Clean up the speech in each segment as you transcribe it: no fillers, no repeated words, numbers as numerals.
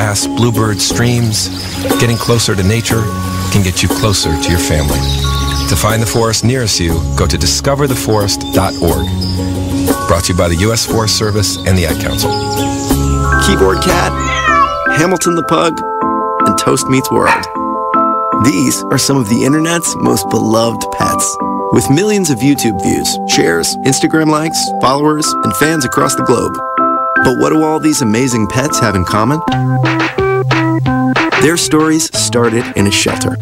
paths, bluebirds, streams, getting closer to nature can get you closer to your family. To find the forest nearest you, go to discovertheforest.org. Brought to you by the U.S. Forest Service and the Ad Council. Keyboard Cat, Hamilton the Pug, and Toast Meets World. These are some of the internet's most beloved pets. With millions of YouTube views, shares, Instagram likes, followers, and fans across the globe. But what do all these amazing pets have in common? Their stories started in a shelter.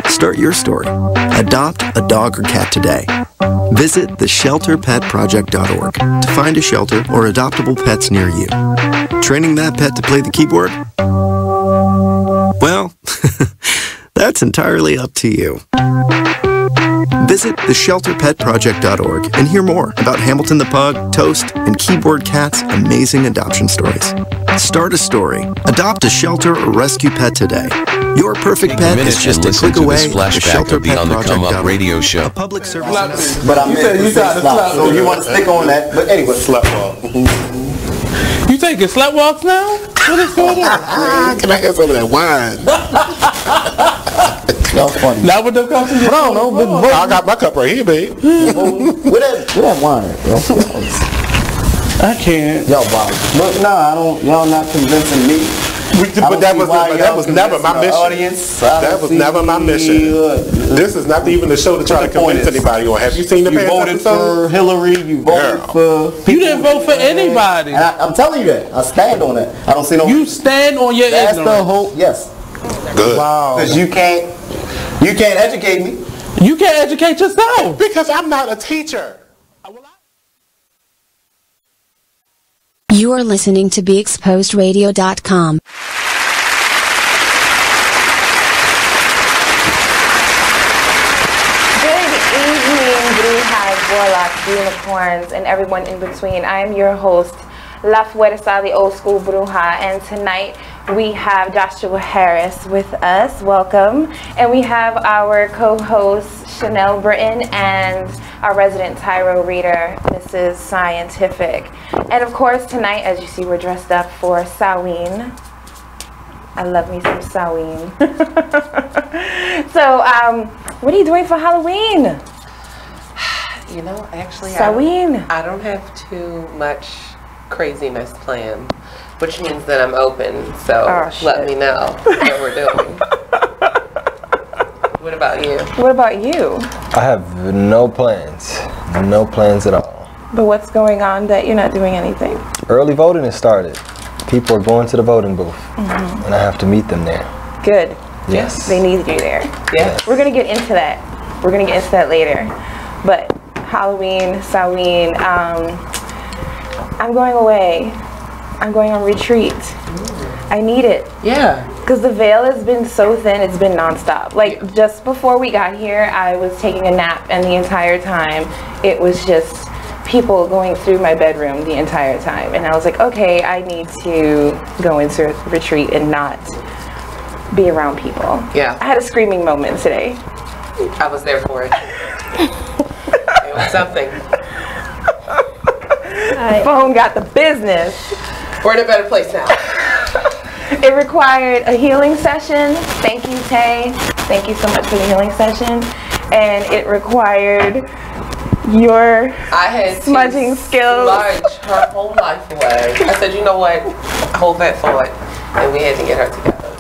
Start your story. Adopt a dog or cat today. Visit theshelterpetproject.org to find a shelter or adoptable pets near you. Training that pet to play the keyboard? Well, that's entirely up to you. Visit theshelterpetproject.org and hear more about Hamilton the Pug, Toast, and Keyboard Cat's amazing adoption stories. Start a story. Adopt a shelter or rescue pet today. Your perfect pet is just a click away at theshelterpetproject.org. Radio show. A public service. But I meant you slap, so you want to stick on that. But anyway, slap walk. You taking slut walks now? What is going on? Can I have some of that wine? That was funny. Not with the cups in your I don't know. But I got my cup right here, babe. Where that wine? I can't. Yo, Bob. Look, no, I don't. Y'all not convincing me. But that was never my mission. That was never my mission. This is not even the show to try to convince anybody on. Have you seen the past episode? You voted for Hillary. You voted for. You didn't vote for anybody. And I'm telling you that. I stand on that. I don't see no. You stand on your ignorance. ignorance. That's the whole. Yes. Good. Wow. Because you can't educate me. You can't educate yourself. Because I'm not a teacher. You are listening to BeExposedRadio.com. Good evening, Brujas, Warlocks, Unicorns, and everyone in between. I am your host, La Fuerza, the old school Bruja, and tonight we have Joshua Harris with us. Welcome. And we have our co-host, Chanel Britton, and our resident tarot reader, Mrs. Scientific. And of course, tonight, as you see, we're dressed up for Samhain. I love me some Samhain. So, what are you doing for Halloween? You know, actually, Samhain. I don't have too much craziness planned, which means that I'm open. So let me know what we're doing. What about you? What about you? I have no plans. No plans at all. But what's going on that you're not doing anything? Early voting has started. People are going to the voting booth, and I have to meet them there. Good. Yes. They need you there. Yes. We're going to get into that. We're going to get into that later. But Halloween, Samhain, I'm going away. I'm going on retreat. I need it. Yeah. Because the veil has been so thin, it's been nonstop. Like, just before we got here, I was taking a nap, and the entire time, it was just people going through my bedroom the entire time. And I was like, okay, I need to go into retreat and not be around people. Yeah. I had a screaming moment today. I was there for it. It was something. The phone got the business. We're in a better place now. It required a healing session. Thank you, Tay. Thank you so much for the healing session. And it required your smudging skills. Smudge her whole life away. I said, you know what? Hold that thought. And we had to get her together.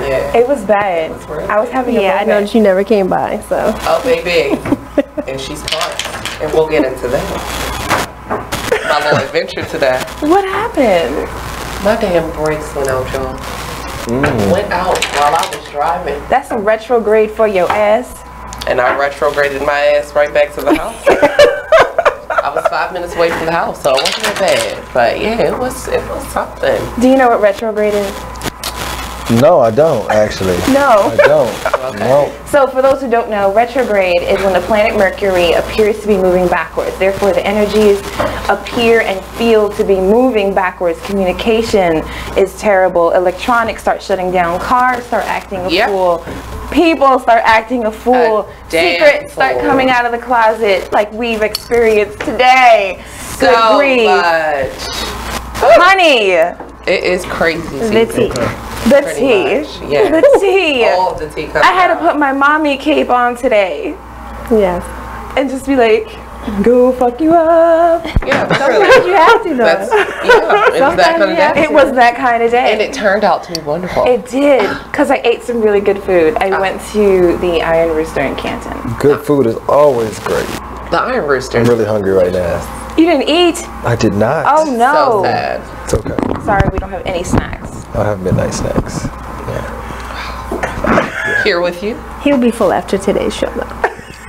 Yeah. It was bad. I was having a moment. I noticed you never came by, so. Oh, baby. And she's parked. And we'll get into that. My little adventure today. What happened? My damn brakes went out, y'all. Went out while I was driving. That's a retrograde for your ass. And I retrograded my ass right back to the house. I was 5 minutes away from the house, so it wasn't that bad. But yeah, it was something. Do you know what retrograde is? No, I don't, actually. No. I don't. Okay. No. So for those who don't know, retrograde is when the planet Mercury appears to be moving backwards. Therefore, the energies appear and feel to be moving backwards. Communication is terrible. Electronics start shutting down. Cars start acting a fool. People start acting a fool. Secrets start coming out of the closet like we've experienced today. So Good grief. much. Honey, It is crazy. The tea. The tea. Yeah. The tea. All of the tea comes I had to out. put my mommy cape on today. Yes. And just be like, go fuck you up. Yeah, Sometimes you have to, though. That's, yeah, it was that kind of day. It was that kind of day. And it turned out to be wonderful. It did, because I ate some really good food. I went to the Iron Rooster in Canton. Good food is always great. The Iron Rooster. I'm really hungry right now. You didn't eat? I did not. Oh, no. So sad. It's okay. Sorry, we don't have any snacks. I'll have midnight snacks. Here with you? He'll be full after today's show, though.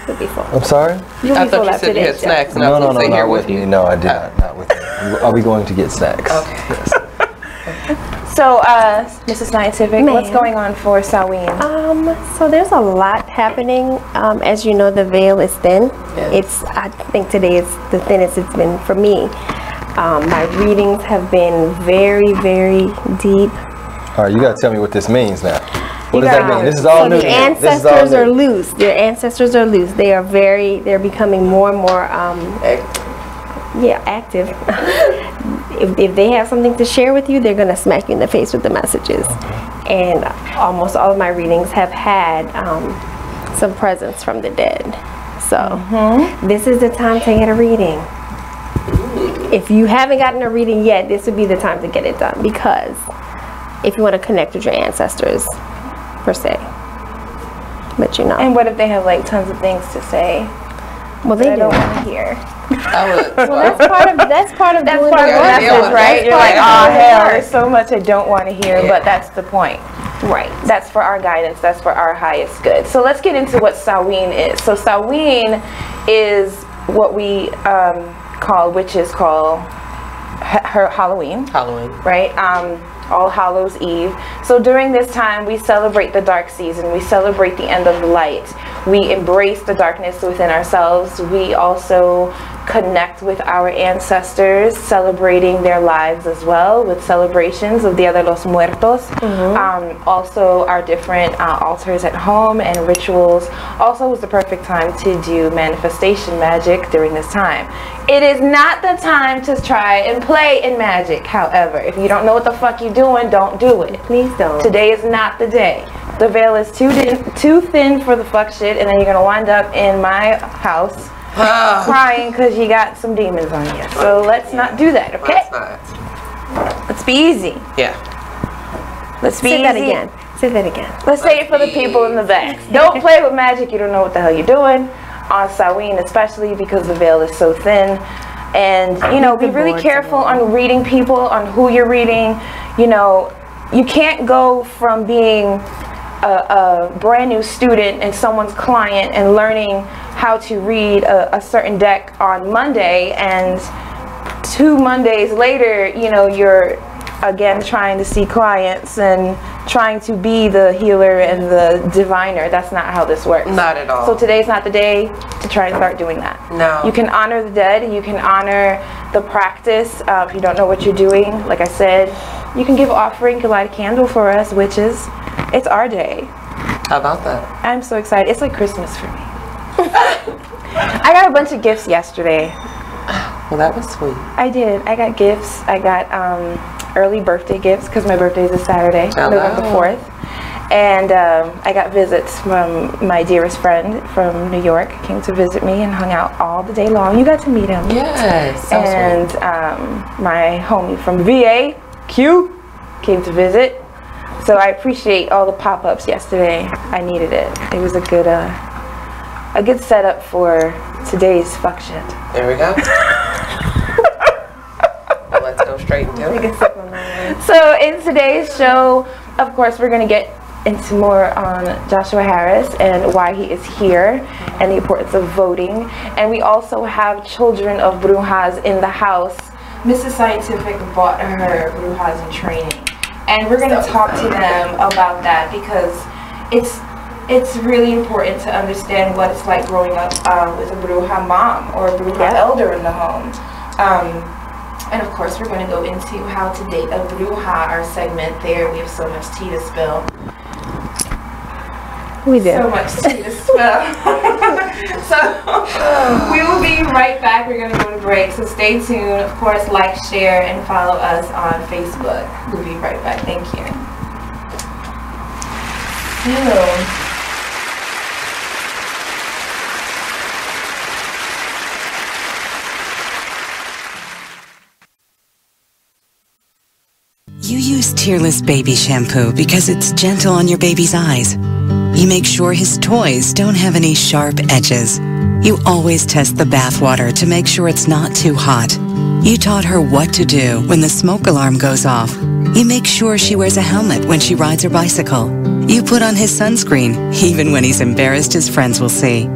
He'll be full. I'm sorry? You'll I be full thought you after said you had today's show. snacks and I was No, going to say not here with with you. me. No, I did not with me. I'll be going to get snacks. Okay. Yes. So, Mrs. Scientific, what's going on for Samhain? So there's a lot happening. As you know, the veil is thin. Yes. I think today is the thinnest it's been for me. My readings have been very, very deep. All right, you got to tell me what this means now. What does You that got- mean? This is all so new. the to me. This is all ancestors new. are loose. Their ancestors are loose. They're becoming more and more active. If they have something to share with you, they're gonna smack you in the face with the messages. And almost all of my readings have had some presence from the dead. So this is the time to get a reading. If you haven't gotten a reading yet, this would be the time to get it done, because if you want to connect with your ancestors per se. But you know. And what if they have like tons of things to say? Well, that they I do. don't want to hear. Well, that's part of That's doing part of the the message, work. right? You're like, That's oh part of hell, the there's so much I don't want to hear, but that's the point. Right. That's for our guidance. That's for our highest good. So let's get into what Samhain is. So Samhain is what we witches call her Halloween. Halloween. Right? All Hallows Eve. So during this time, we celebrate the dark season. We celebrate the end of light. We embrace the darkness within ourselves. We also connect with our ancestors, celebrating their lives as well, with celebrations of Dia de los Muertos. Also our different altars at home and rituals. Also is the perfect time to do manifestation magic during this time. It is not the time to try and play in magic, however. If you don't know what the fuck you're doing, don't do it. Please don't. Today is not the day. The veil is too thin for the fuck shit, and then you're gonna wind up in my house crying because you got some demons on you. So let's not do that, okay? Let's be easy. Yeah. Let's be Say easy. that again. Say that again. Let's say it for the people in the back. Don't play with magic. You don't know what the hell you're doing. On Samhain, especially because the veil is so thin. And, you know, be really careful on reading people, on who you're reading. You know, you can't go from being a brand new student and someone's client and learning how to read a certain deck on Monday, and 2 Mondays later, you know, you're again trying to see clients and trying to be the healer and the diviner. That's not how this works. Not at all. So today's not the day to try and start doing that. No. You can honor the dead. You can honor the practice. If you don't know what you're doing, like I said, you can give offering, you can light a candle for us, witches. It's our day. How about that? I'm so excited. It's like Christmas for me. I got a bunch of gifts yesterday. Well, that was sweet. I did. I got gifts. I got early birthday gifts because my birthday is a Saturday, November 4th. And I got visits from my dearest friend from New York. Came to visit me and hung out all the day long. You got to meet him. Yes. So And my homie from VA, Q, came to visit. So I appreciate all the pop-ups yesterday. I needed it. It was a good setup for today's fuck shit. There we go. Well, let's go straight into it. So in today's show, of course, we're going to get into more on Joshua Harris and why he is here and the importance of voting. And we also have children of Brujas in the house. Mrs. Scientific bought her Brujas in training. And we're going to talk to them about that because it's really important to understand what it's like growing up with a Bruja mom or a Bruja elder in the home. And of course, we're going to go into how to date a Bruja, our segment there. We have so much tea to spill. We did. So much tea to spill. So we will be right back. We're going to go to break. So stay tuned. Of course, like, share, and follow us on Facebook. We'll be right back. Thank you. You use Tearless Baby Shampoo because it's gentle on your baby's eyes. You make sure his toys don't have any sharp edges. You always test the bath water to make sure it's not too hot. You taught her what to do when the smoke alarm goes off. You make sure she wears a helmet when she rides her bicycle. You put on his sunscreen, even when he's embarrassed his friends will see.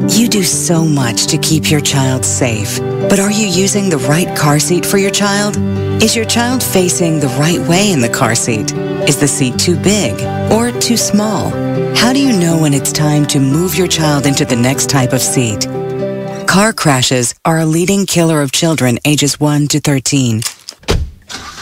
You do so much to keep your child safe. But are you using the right car seat for your child? Is your child facing the right way in the car seat? Is the seat too big or too small? How do you know when it's time to move your child into the next type of seat? Car crashes are a leading killer of children ages 1 to 13.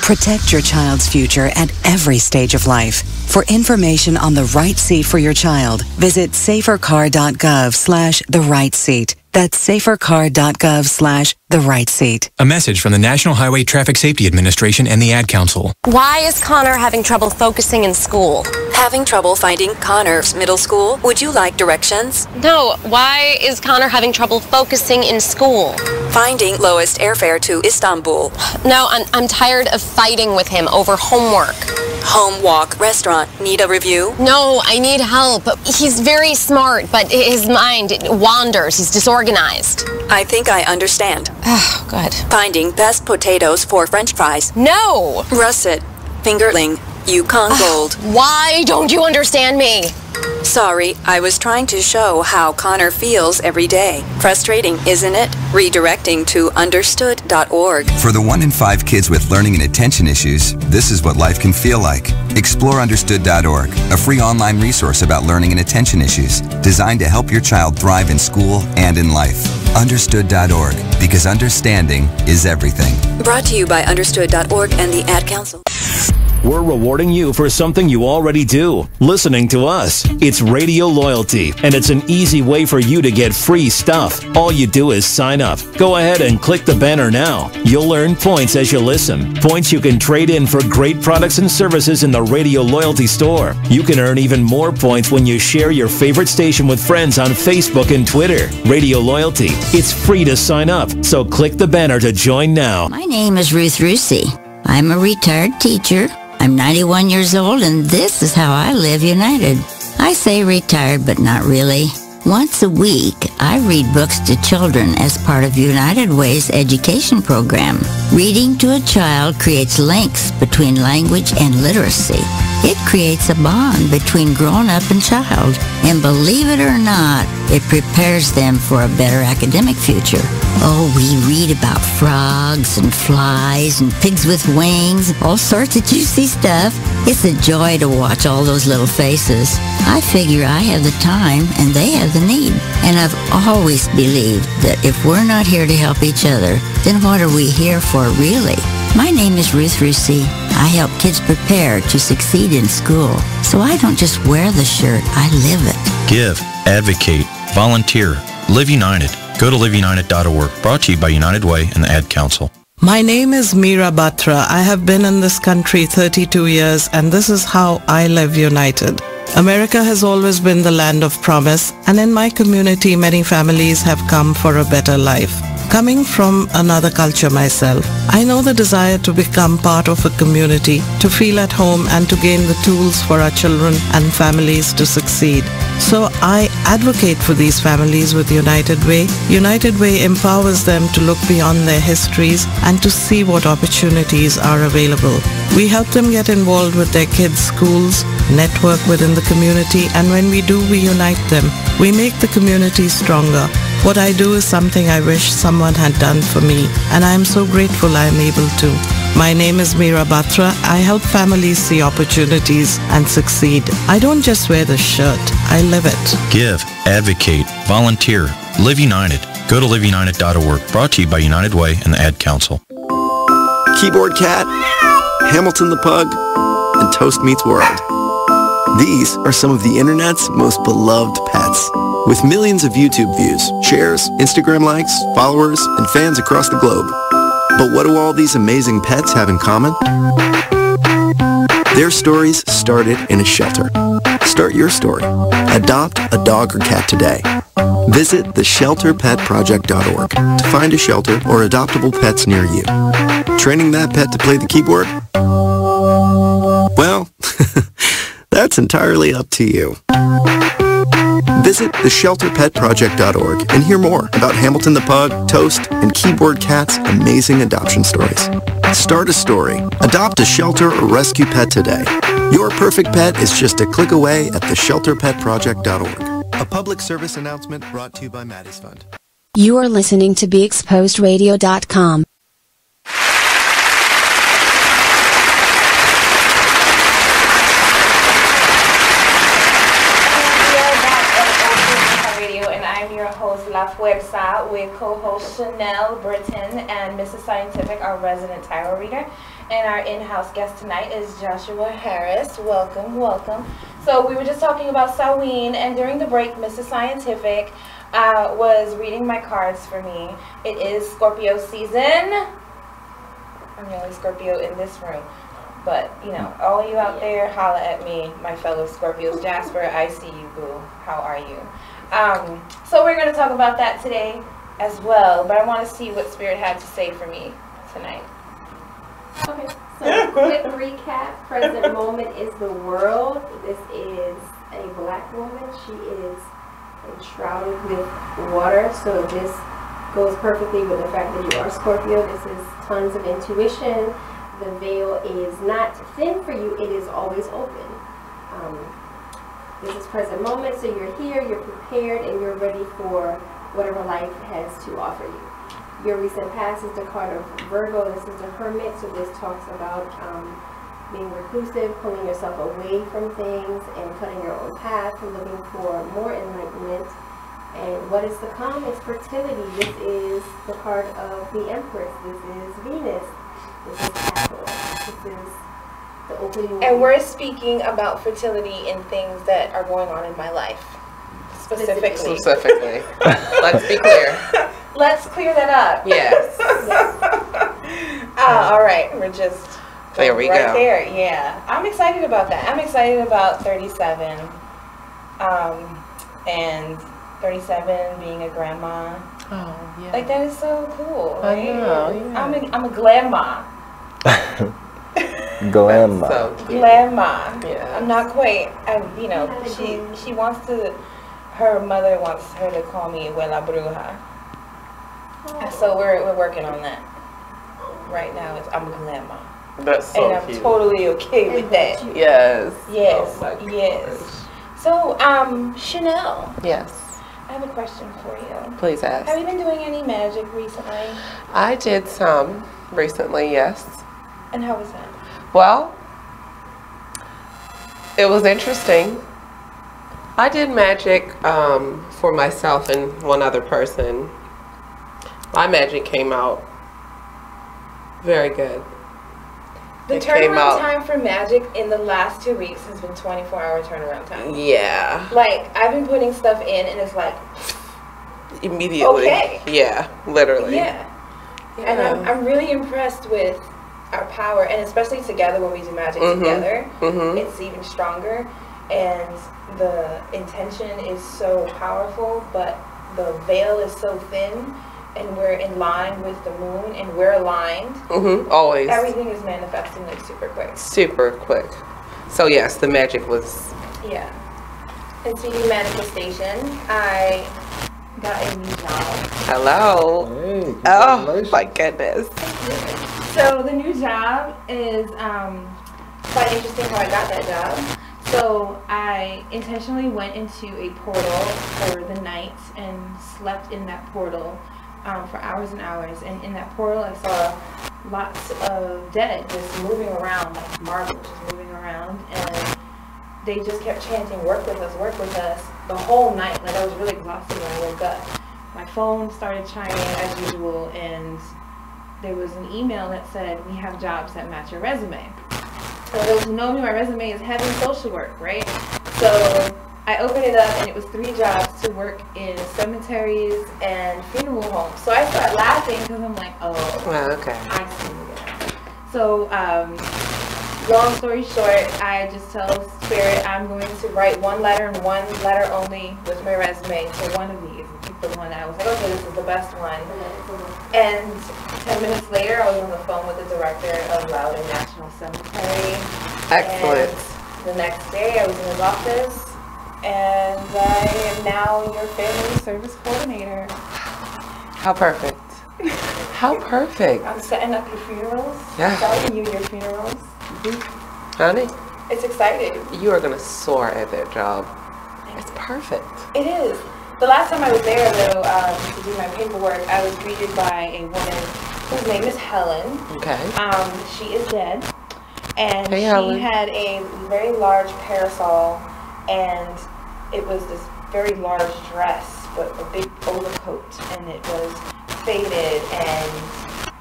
Protect your child's future at every stage of life. For information on the right seat for your child, visit safercar.gov/the-right-seat. That's safercar.gov/the-right-seat. A message from the National Highway Traffic Safety Administration and the Ad Council. Why is Connor having trouble focusing in school? Having trouble finding Connor's middle school? Would you like directions? No, why is Connor having trouble focusing in school? Finding lowest airfare to Istanbul. No, I'm tired of fighting with him over homework. Home, walk, restaurant. Need a review? No, I need help. He's very smart, but his mind wanders. He's disorganized. I think I understand. Oh, good. Finding best potatoes for French fries. No! Russet, fingerling, Yukon Gold. Why don't you understand me? Sorry, I was trying to show how Connor feels every day. Frustrating, isn't it? Redirecting to understood.org. For the 1 in 5 kids with learning and attention issues, this is what life can feel like. Explore understood.org, a free online resource about learning and attention issues, designed to help your child thrive in school and in life. Understood.org, because understanding is everything. Brought to you by understood.org and the Ad Council. We're rewarding you for something you already do, listening to us. It's Radio Loyalty, and it's an easy way for you to get free stuff. All you do is sign up. Go ahead and click the banner now. You'll earn points as you listen. Points you can trade in for great products and services in the Radio Loyalty store. You can earn even more points when you share your favorite station with friends on Facebook and Twitter. Radio Loyalty. It's free to sign up, so click the banner to join now. My name is Ruth Rusi. I'm a retired teacher. I'm 91 years old, and this is how I live United. I say retired, but not really. Once a week, I read books to children as part of United Way's education program. Reading to a child creates links between language and literacy. It creates a bond between grown-up and child, and believe it or not, it prepares them for a better academic future. Oh, we read about frogs and flies and pigs with wings, all sorts of juicy stuff. It's a joy to watch all those little faces. I figure I have the time and they have the need. And I've always believed that if we're not here to help each other, then what are we here for really? My name is Ruth Rusi. I help kids prepare to succeed in school. So I don't just wear the shirt, I live it. Give, advocate, volunteer, live united. Go to liveunited.org. Brought to you by United Way and the Ad Council. My name is Meera Batra. I have been in this country 32 years, and this is how I live united. America has always been the land of promise, and in my community, many families have come for a better life. Coming from another culture myself, I know the desire to become part of a community, to feel at home, and to gain the tools for our children and families to succeed. So I advocate for these families with United Way. United Way empowers them to look beyond their histories and to see what opportunities are available. We help them get involved with their kids' schools, network within the community, and when we do, we unite them. We make the community stronger. What I do is something I wish someone had done for me, and I am so grateful I am able to. My name is Meera Batra. I help families see opportunities and succeed. I don't just wear the shirt, I live it. Give, advocate, volunteer, live united. Go to liveunited.org. Brought to you by United Way and the Ad Council. Keyboard Cat, Hamilton the Pug, and Toast Meets World. These are some of the internet's most beloved pets. With millions of YouTube views, shares, Instagram likes, followers, and fans across the globe. But what do all these amazing pets have in common? Their stories started in a shelter. Start your story. Adopt a dog or cat today. Visit theshelterpetproject.org to find a shelter or adoptable pets near you. Training that pet to play the keyboard? Well, that's entirely up to you. Visit theshelterpetproject.org and hear more about Hamilton the Pug, Toast, and Keyboard Cat's amazing adoption stories. Start a story. Adopt a shelter or rescue pet today. Your perfect pet is just a click away at theshelterpetproject.org. A public service announcement brought to you by Maddie's Fund. You are listening to BeExposedRadio.com. La Fuerza with co-host Chanel Britton and Mrs. Scientific, our resident tarot reader. And our in-house guest tonight is Joshua Harris. Welcome, welcome. So we were just talking about Samhain, and during the break, Mrs. Scientific was reading my cards for me. It is Scorpio season. I'm the only Scorpio in this room. But, you know, all you out there, holla at me, my fellow Scorpios. Jasper, I see you, boo. How are you? So we're going to talk about that today as well, but I want to see what Spirit had to say for me tonight. Okay, so quick recap. Present moment is the world. This is a black woman. She is enshrouded with water, so this goes perfectly with the fact that you are Scorpio. This is tons of intuition. The veil is not thin for you. It is always open. This is present moment, so you're here, you're prepared, and you're ready for whatever life has to offer you. Your recent past is the card of Virgo. This is the Hermit, so this talks about being reclusive, pulling yourself away from things, and cutting your own path, and looking for more enlightenment. And what is to come is fertility. This is the card of the Empress. This is Venus. This is Capricorn. This is the opening. And we're speaking about fertility in things that are going on in my life. Specifically. Let's be clear. Let's clear that up. Yes. All right. We're just there we right go. There. Yeah. I'm excited about that. I'm excited about 37. And 37 being a grandma. Oh, yeah. Like, that is so cool. Right? I know, yeah. I'm a grandma. Grandma. So Grandma. Yeah. I'm not quite. You know, she wants to. Her mother wants her to call me Abuela Bruja. So we're working on that. Right now, I'm a grandma. That's so and cute. I'm totally okay with that. Yes. Yes. Oh yes. So, Chanel. Yes. I have a question for you. Please ask. Have you been doing any magic recently? I did some recently, yes. And how was that? Well, it was interesting. I did magic for myself and one other person. My magic came out very good. The turnaround time for magic in the last 2 weeks has been 24-hour turnaround time. Yeah. Like, I've been putting stuff in and it's like... Immediately. Okay. Yeah, literally. Yeah. And I'm really impressed with our power, and especially together when we do magic together, it's even stronger. And the intention is so powerful, but the veil is so thin, and we're in line with the moon, and we're aligned. Always. Everything is manifesting like super quick. Super quick. So yes, the magic was... Yeah. And speaking of manifestation, I got a new job. Hello. Hey, oh my goodness. So the new job is quite interesting how I got that job. So I intentionally went into a portal for the night and slept in that portal for hours and hours. And in that portal I saw lots of dead just moving around, like marble just moving around. And they just kept chanting, work with us, the whole night. Like, I was really exhausted when I woke up. My phone started chiming as usual, and there was an email that said, we have jobs that match your resume. For those who know me, my resume is heavy social work, right? So I opened it up and it was 3 jobs to work in cemeteries and funeral homes. So I started laughing because I'm like, oh, okay. I see it. So long story short, I just tell Spirit I'm going to write 1 letter and 1 letter only with my resume to one of these. And pick the one that I was like, okay, this is the best one. And 10 minutes later, I was on the phone with the director of Loudoun National Cemetery. Excellent. And the next day, I was in his office, and I am now your family service coordinator. How perfect. How perfect. I'm setting up your funerals. Yeah. Selling you your funerals. Honey, it's exciting. You are going to soar at that job. It's perfect. It is. The last time I was there, though, to do my paperwork, I was greeted by a woman whose name is Helen. Okay. She is dead. And Hey, she Helen. had a very large parasol, and it was this very large dress, but a big overcoat, and it was faded, and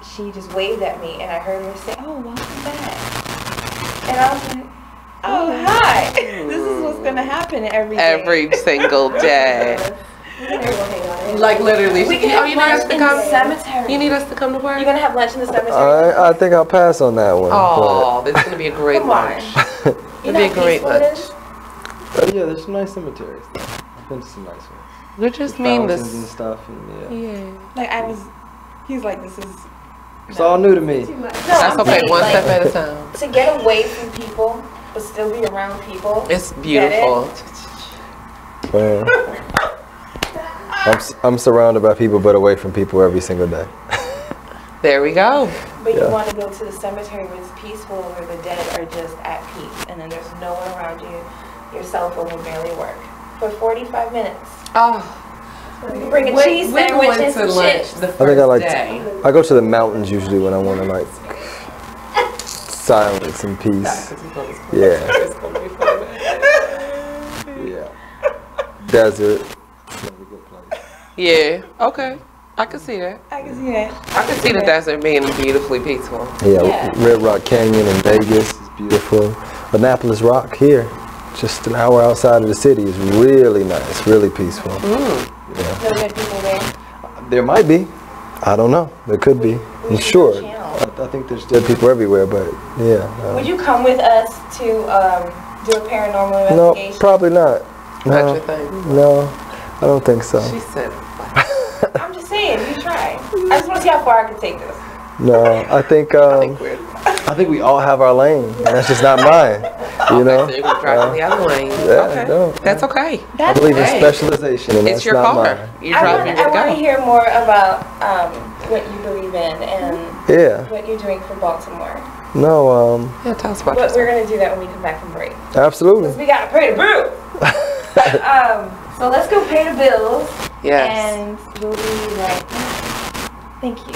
she just waved at me, and I heard her say, "Oh, welcome back." And I was like, "Oh, hi." This is what's gonna happen every day. Every single day. Like literally. We can have lunch in the cemetery. You need us to come to work? You're gonna have lunch in the cemetery? I think I'll pass on that one. Oh, this is gonna be a great lunch. It'll be a great lunch. But yeah, there's some nice cemeteries. I've been to some nice ones. We just With mean fountains this. and stuff. And Yeah. Like he's like, this is. It's all new to me. That's okay, one step at a time. To get away from people, but still be around people. It's beautiful. Well, I'm surrounded by people, but away from people every single day. There we go. But you want to go to the cemetery where it's peaceful, where the dead are just at peace, and then there's no one around you. Your cell phone will barely work for 45 minutes. Oh. You can bring a cheese sandwich and some chips. I think I like. I go to the mountains usually when I want to like silence and peace. Yeah. Yeah. Desert. Yeah. Okay. I can see that. I can see that. I can see the desert being beautifully peaceful. Yeah. Red Rock Canyon in Vegas is beautiful. Annapolis Rock here, just an hour outside of the city, is really nice, really peaceful. Yeah. No good people there. There might be. I don't know. There could be. I'm sure. I think there's dead people everywhere, but yeah. Would you come with us to do a paranormal No, investigation? probably not. No, your thing. no, I don't think so. She said. I'm just saying, you try. I just want to see how far I can take this. No, I think we all have our lane, and that's just not mine. You know. So you're gonna drive in the other lane. Yeah, Okay. no. That's okay. I believe in specialization, and It's that's your not car. mine. You drive where you I want to go. hear more about what you believe in and what you're doing for Baltimore. No, Yeah, tell us about But yourself. we're going to do that when we come back from break. absolutely. We got to pay the bills. So let's go pay the bills. Yes. And we'll be right back. Thank you.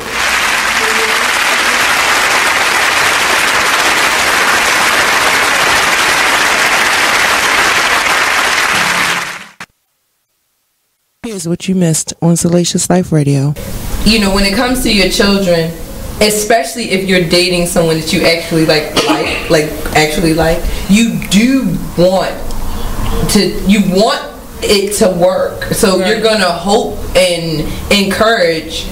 Here's what you missed on Salacious Life Radio. You know, when it comes to your children, especially if you're dating someone that you actually like, you do want it to work. So you're gonna hope and encourage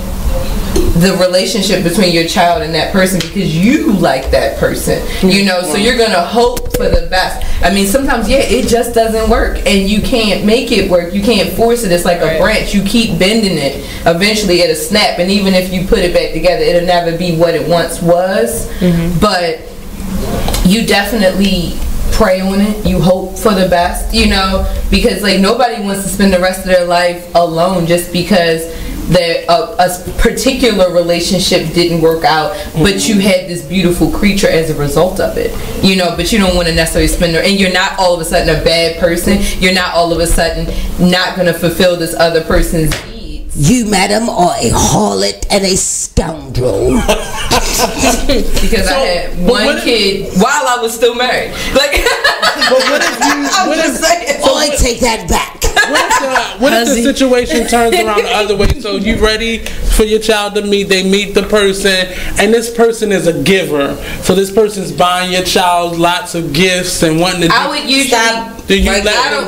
the relationship between your child and that person because you like that person, you know, so you're gonna hope for the best. I mean, sometimes it just doesn't work and you can't make it work. You can't force it. It's like a branch. You keep bending it, eventually it'll snap, and even if you put it back together, it'll never be what it once was. But you definitely pray on it. You hope for the best, you know, because like nobody wants to spend the rest of their life alone just because a particular relationship didn't work out, but you had this beautiful creature as a result of it, you know. But you don't want to necessarily spend and you're not all of a sudden a bad person. You're not all of a sudden not going to fulfill this other person's needs. You, madam, are a harlot and a scoundrel. Because I had one kid while I was still married. Like, I take that back. What if the situation turns around the other way? So you ready for your child to meet? They meet the person, and this person is a giver. So this person's buying your child lots of gifts and wanting to. I would usually. Do you let them?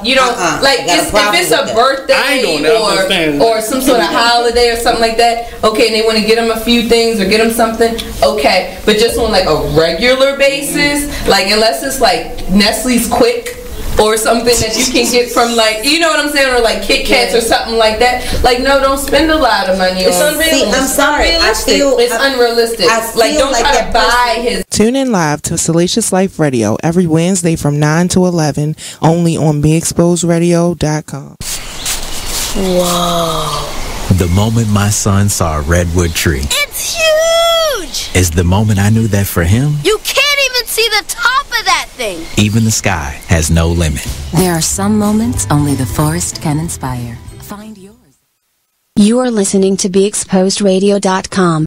You don't like if it's a birthday or some sort of holiday or something like that. Okay, and they want to get them a few things or get them something. Okay, but just on like a regular basis, like unless it's like Nestle's Quick or something that you can get from like, you know what I'm saying, or like Kit Kats or something like that. Like, no, don't spend a lot of money on. See, I'm sorry. It's unrealistic. Like, don't try to buy his. Tune in live to Salacious Life Radio every Wednesday from 9 to 11, only on BeExposedRadio.com. Whoa. The moment my son saw a redwood tree. It's huge! Is the moment I knew that for him, You can't even see the top of that thing. even the sky has no limit. There are some moments only the forest can inspire. Find yours. You are listening to BeExposedRadio.com.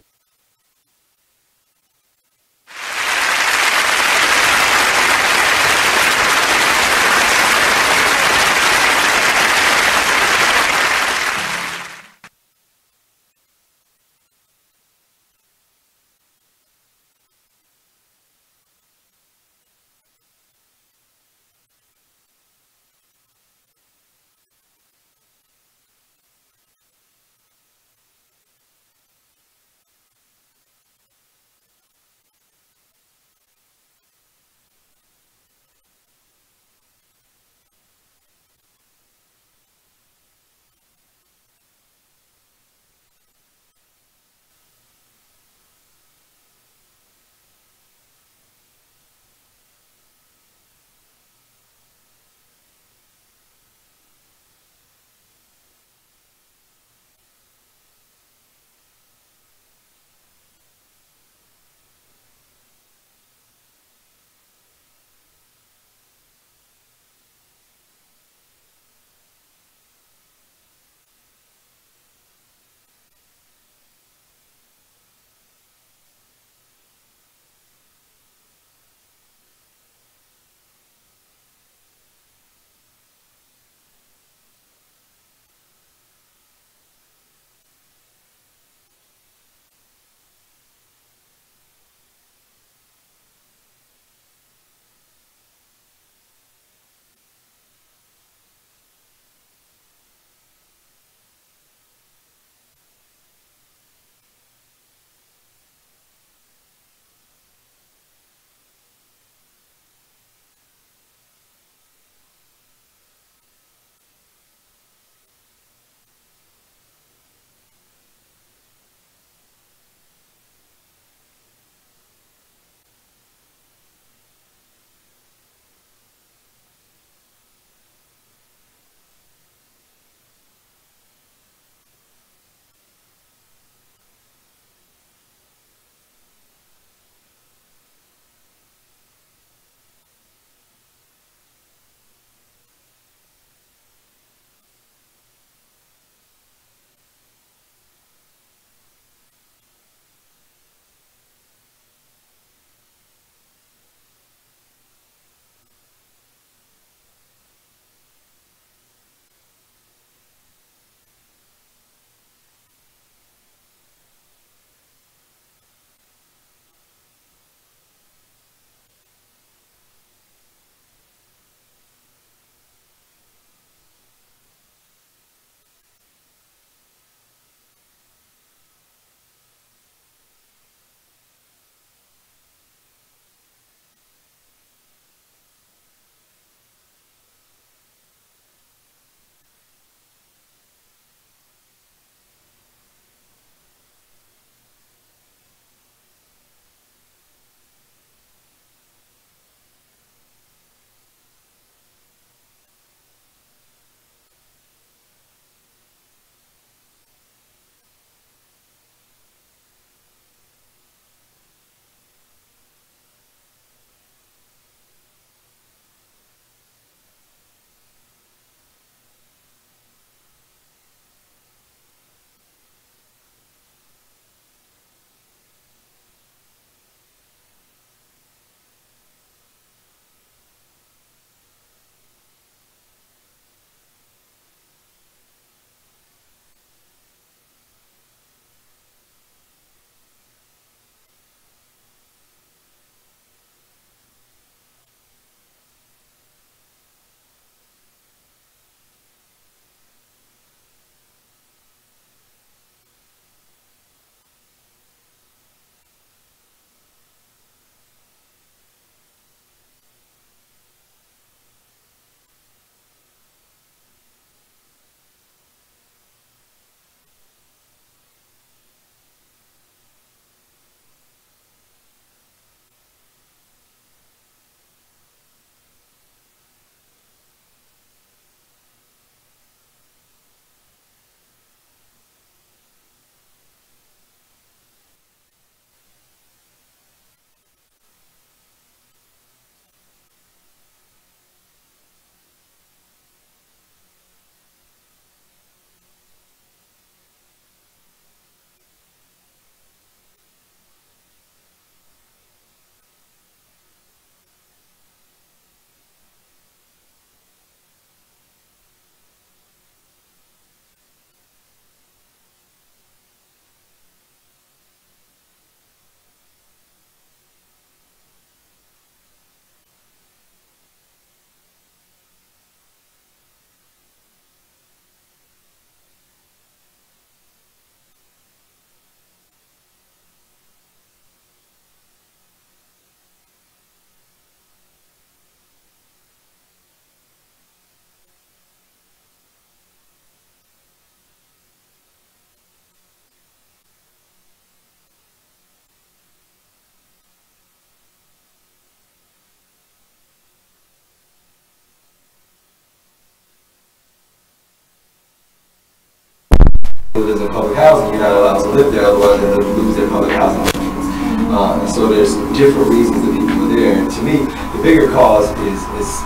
lives in public housing, you're not allowed to live there, otherwise they'll lose their public housing benefits. And so there's different reasons that people are there. And to me, the bigger cause is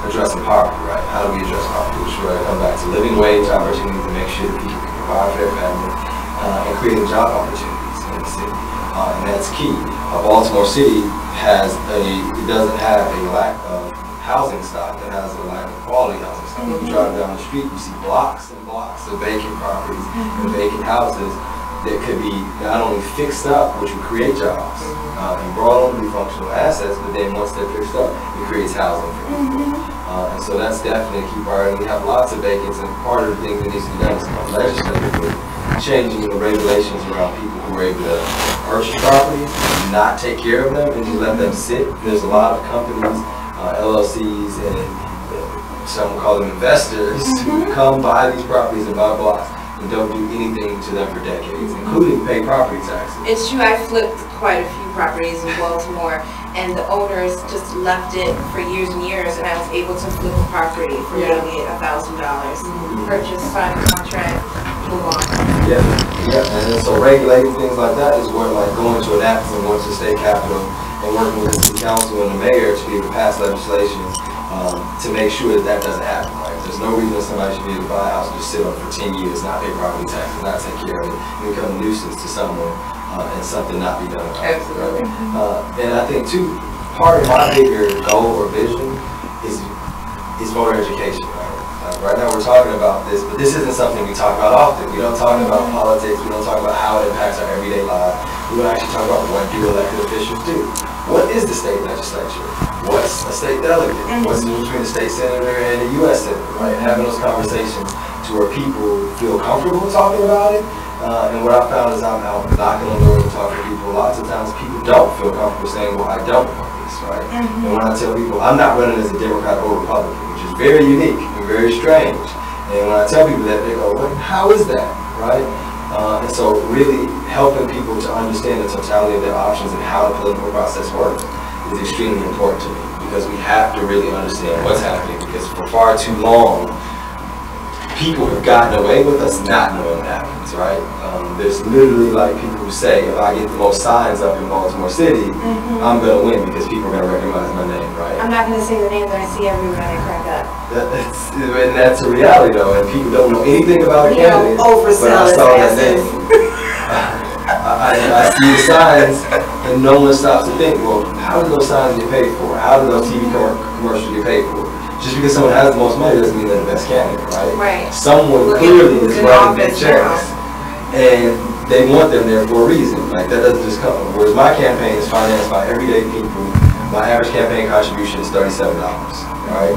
addressing poverty, right? How do we address poverty? Which I come back to living wage opportunity to make sure that people can provide for their family and creating job opportunities in the city. And that's key. Baltimore City doesn't have a lack of housing stock, it has a lack of quality housing stock. When you drive down the street, you see blocks and blocks of vacant properties and vacant houses that could be not only fixed up, which would create jobs and brought on to be functional assets, but then once they're fixed up, it creates housing for people. And so that's definitely a key priority. We have lots of vacants, and part of the thing that needs to be done is legislatively changing the regulations around people who are able to purchase properties, not take care of them, and just let them sit. There's a lot of companies, LLCs, and some call them investors, who come buy these properties and buy blocks and don't do anything to them for decades, including pay property taxes. It's true, I flipped quite a few properties in Baltimore, and the owners just left it for years and years, and I was able to flip a property for maybe $1,000. Purchase, sign a contract, move on. Yeah, and so regulating things like that is where, like, going to Annapolis and going to the state capitol and working with the city council and the mayor to be able to pass legislation to make sure that that doesn't happen. Right? There's no reason that somebody should be able to buy a house and just sit on it for 10 years, not pay property taxes, not take care of it, and become a nuisance to someone and something not be done about it. Absolutely. Right? And I think, too, part of my bigger goal or vision is voter education. Right now we're talking about this, but this isn't something we talk about often. We don't talk about politics, we don't talk about how it impacts our everyday lives. We don't actually talk about what do elected officials do. What is the state legislature? What's a state delegate? What's the difference between the state senator and the U.S. senator, right? Having those conversations to where people feel comfortable talking about it. And what I found is I'm out knocking on doors and talking to people. Lots of times people don't feel comfortable saying, well, I don't want this, right? And when I tell people, I'm not running as a Democrat or Republican, which is very unique and very strange. And when I tell people that, they go, well, how is that, right? And so really helping people to understand the totality of their options and how the political process works is extremely important to me, because we have to really understand what's happening, because for far too long, people have gotten away with us not knowing what happens, right? There's literally like people who say, if I get the most signs up in Baltimore City, I'm going to win because people are going to recognize my name, right? I'm not going to say the names that I see everywhere and I crack up. And that's a reality though, and people don't know anything about a candidate, but I saw that name. I see the signs and no one stops to think, well, how do those signs get paid for? How do those TV commercials get paid for? Just because someone has the most money doesn't mean they're the best candidate, right? Right. Someone clearly is writing big checks, and they want them there for a reason. Like, that doesn't just come. Whereas my campaign is financed by everyday people. My average campaign contribution is $37, right?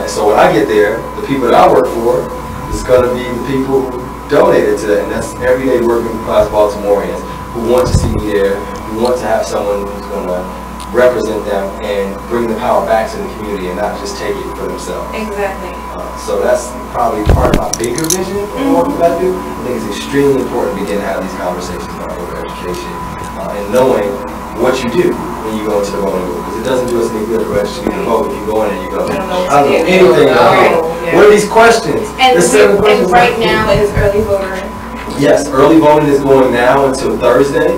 And so when I get there, the people that I work for is going to be the people who donated to that, and that's everyday working class Baltimoreans who want to see me there, who want to have someone who's going to represent them and bring the power back to the community and not just take it for themselves. Exactly. So that's probably part of my bigger vision for what I do. I think it's extremely important to begin to have these conversations about voter education and knowing what you do when you go into the voting booth. Because it doesn't do us any good to register to vote if you go in and you go, I don't know anything about it. What are these questions? And right now is early voting. Yes, early voting is going now until Thursday,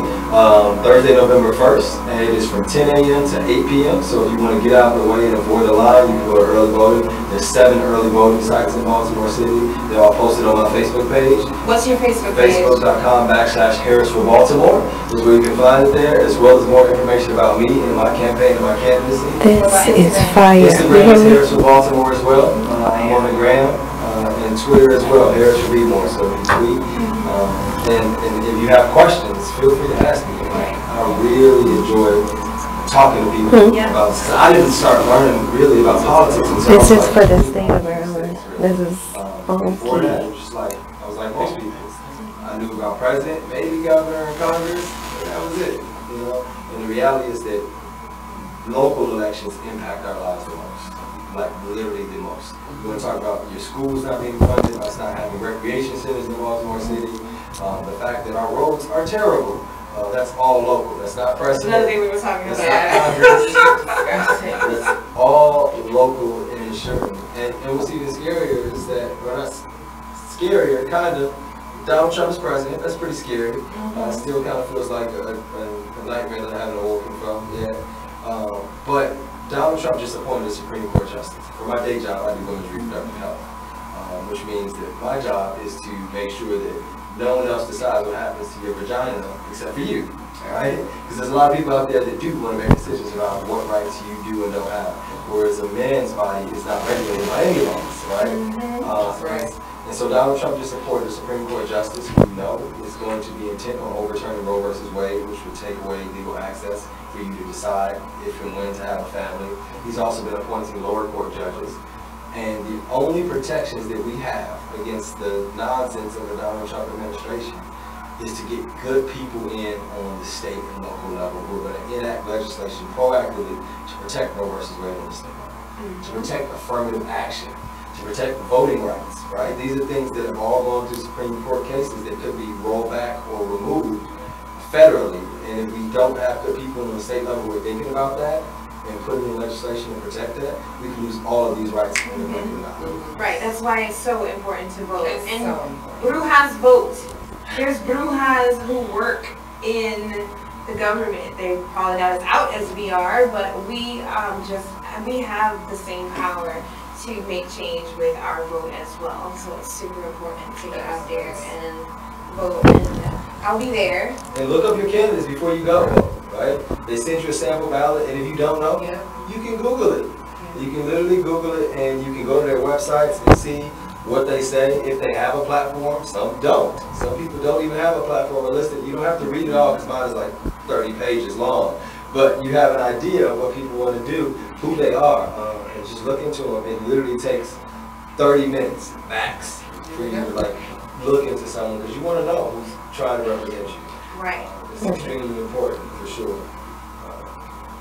November 1st, and it is from 10 a.m. to 8 p.m. So if you want to get out of the way and avoid the line, you can go to early voting. There's 7 early voting sites in Baltimore City. They're all posted on my Facebook page. What's your Facebook page? Facebook.com/Harris for Baltimore is where you can find it there, as well as more information about me and my campaign and my candidacy. This is fire. Instagram is Harris for Baltimore as well. I'm on the gram. And Twitter as well, Harris should be more, so you tweet. And if you have questions, feel free to ask me. I really enjoy talking to people about this. I didn't start learning really about politics until this is for the state of Maryland. This is before that, it was just like, I was like most people. I knew about president, maybe governor and Congress, and that was it. You know? And the reality is that local elections impact our lives the most. Like literally the most. You want to talk about your schools not being funded, us not having recreation centers in Baltimore City, the fact that our roads are terrible. That's all local. That's not precedent. Another thing we were talking about. That's all local and insured. And what's even scarier is that, well, not scarier, kind of, Donald Trump is president. That's pretty scary. Still kind of feels like a nightmare that I haven't awoken from yet. But Donald Trump just appointed a Supreme Court justice. For my day job, I do women's reproductive health, which means that my job is to make sure that no one else decides what happens to your vagina except for you. Right? Because there's a lot of people out there that do want to make decisions about what rights you do and don't have, whereas a man's body is not regulated by any laws, right? And so Donald Trump just supported a Supreme Court justice who we know is going to be intent on overturning Roe versus Wade, which would take away legal access for you to decide if and when to have a family. He's also been appointing lower court judges. And the only protections that we have against the nonsense of the Donald Trump administration is to get good people in on the state and local level who are going to enact legislation proactively to protect Roe versus Wade on the state level, to protect affirmative action, to protect voting rights, right? These are things that have all gone through Supreme Court cases that could be rolled back or removed federally. And if we don't have good people on the state level who are thinking about that and putting in legislation to protect that, we can lose all of these rights in the local. Right, that's why it's so important to vote. And Brujas vote. There's Brujas who work in the government. They call it out as we are, but we have the same power to make change with our vote as well. So it's super important to get out there and vote. And I'll be there. And look up your candidates before you go, right? They send you a sample ballot, and if you don't know, you can Google it. You can literally Google it, and you can go to their websites and see what they say, if they have a platform. Some don't. Some people don't even have a platform listed. You don't have to read it all because mine is like 30 pages long. But you have an idea of what people want to do, who they are, and just look into them. It literally takes 30 minutes max for you to like look into someone because you want to know who's trying to represent you. Right. It's extremely important for sure.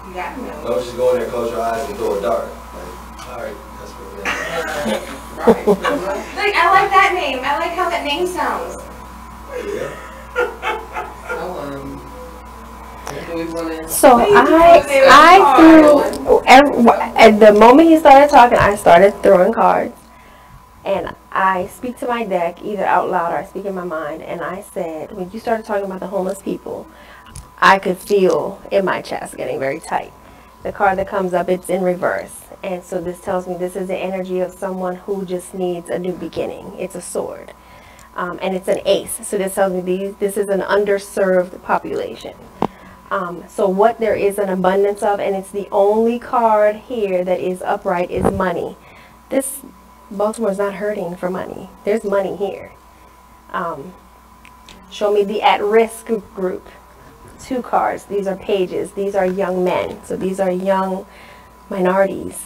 You got to know. Don't just go in there, close your eyes, and throw a dart. Like, all right, that's what it is. Like, I like that name. I like how that name sounds. So I threw, at the moment he started talking, I started throwing cards. And I speak to my deck either out loud or I speak in my mind. And I said, when you started talking about the homeless people, I could feel in my chest getting very tight. The card that comes up, it's in reverse. And so this tells me this is the energy of someone who just needs a new beginning. It's a sword. And it's an ace. So this tells me this is an underserved population. So what there is an abundance of, and it's the only card here that is upright, is money. This Baltimore's not hurting for money. There's money here. Show me the at-risk group. 2 cards. These are pages. These are young men. So these are young minorities.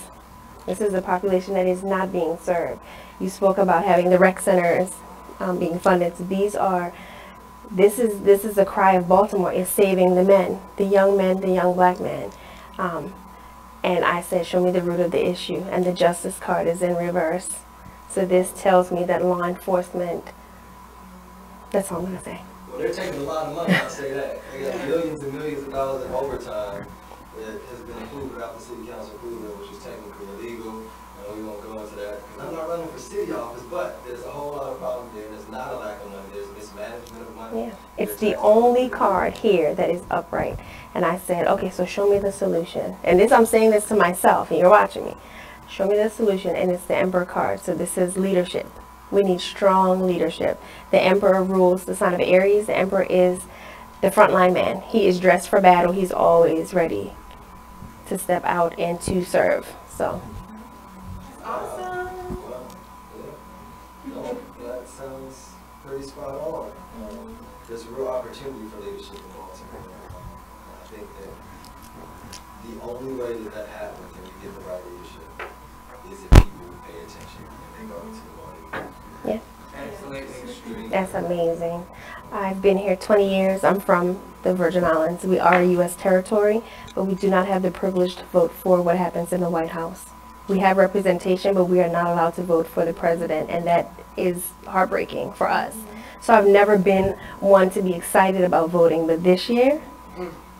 This is a population that is not being served. You spoke about having the rec centers being funded. So this is a cry of Baltimore, is saving the men, the young black men. And I said, show me the root of the issue. And the justice card is in reverse. So this tells me that law enforcement, that's all I'm going to say. Well, they're taking a lot of money, I'll say that. They got millions and millions of dollars in overtime that has been approved without the city council approval, which is technically illegal. And we won't go into that because I'm not running for city office, but there's a whole lot of problems there. There's not a lack of money. There's mismanagement of money. Yeah, it's the only card here that is upright. And I said, okay, so show me the solution. And I'm saying this to myself, and you're watching me. Show me the solution, and it's the Emperor card. So this is leadership. We need strong leadership. The Emperor rules the sign of Aries. The Emperor is the frontline man. He is dressed for battle. He's always ready to step out and to serve. So. Awesome. Well, that sounds pretty spot on. There's a real opportunity for leadership in Baltimore. I think that the only way that happens and we get the right leadership is if people pay attention and they go to the morning. Yeah. That's amazing. I've been here 20 years. I'm from the Virgin Islands. We are a U.S. territory, but we do not have the privilege to vote for what happens in the White House. We have representation, but we are not allowed to vote for the president, and that is heartbreaking for us. So I've never been one to be excited about voting, but this year,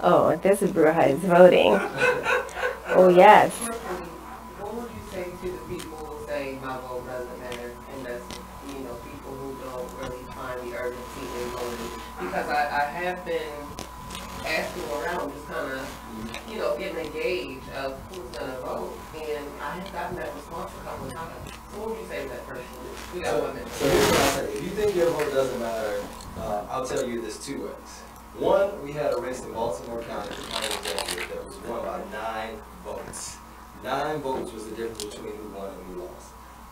oh, this is Bruja is voting. Oh, yes. What would you say to the people who say my vote doesn't matter, and that's, people who don't really find find the urgency in voting, because I have been asking around, just kind of, you know, getting a gauge of who's going to vote, and I have gotten that response a couple of times. So what would you say to that person? We got 1 minute. So here's what I'll say. If you think your vote doesn't matter, I'll tell you this 2 ways. One, we had a race in Baltimore County for county executive that was won by 9 votes. 9 votes was the difference between who won and who lost.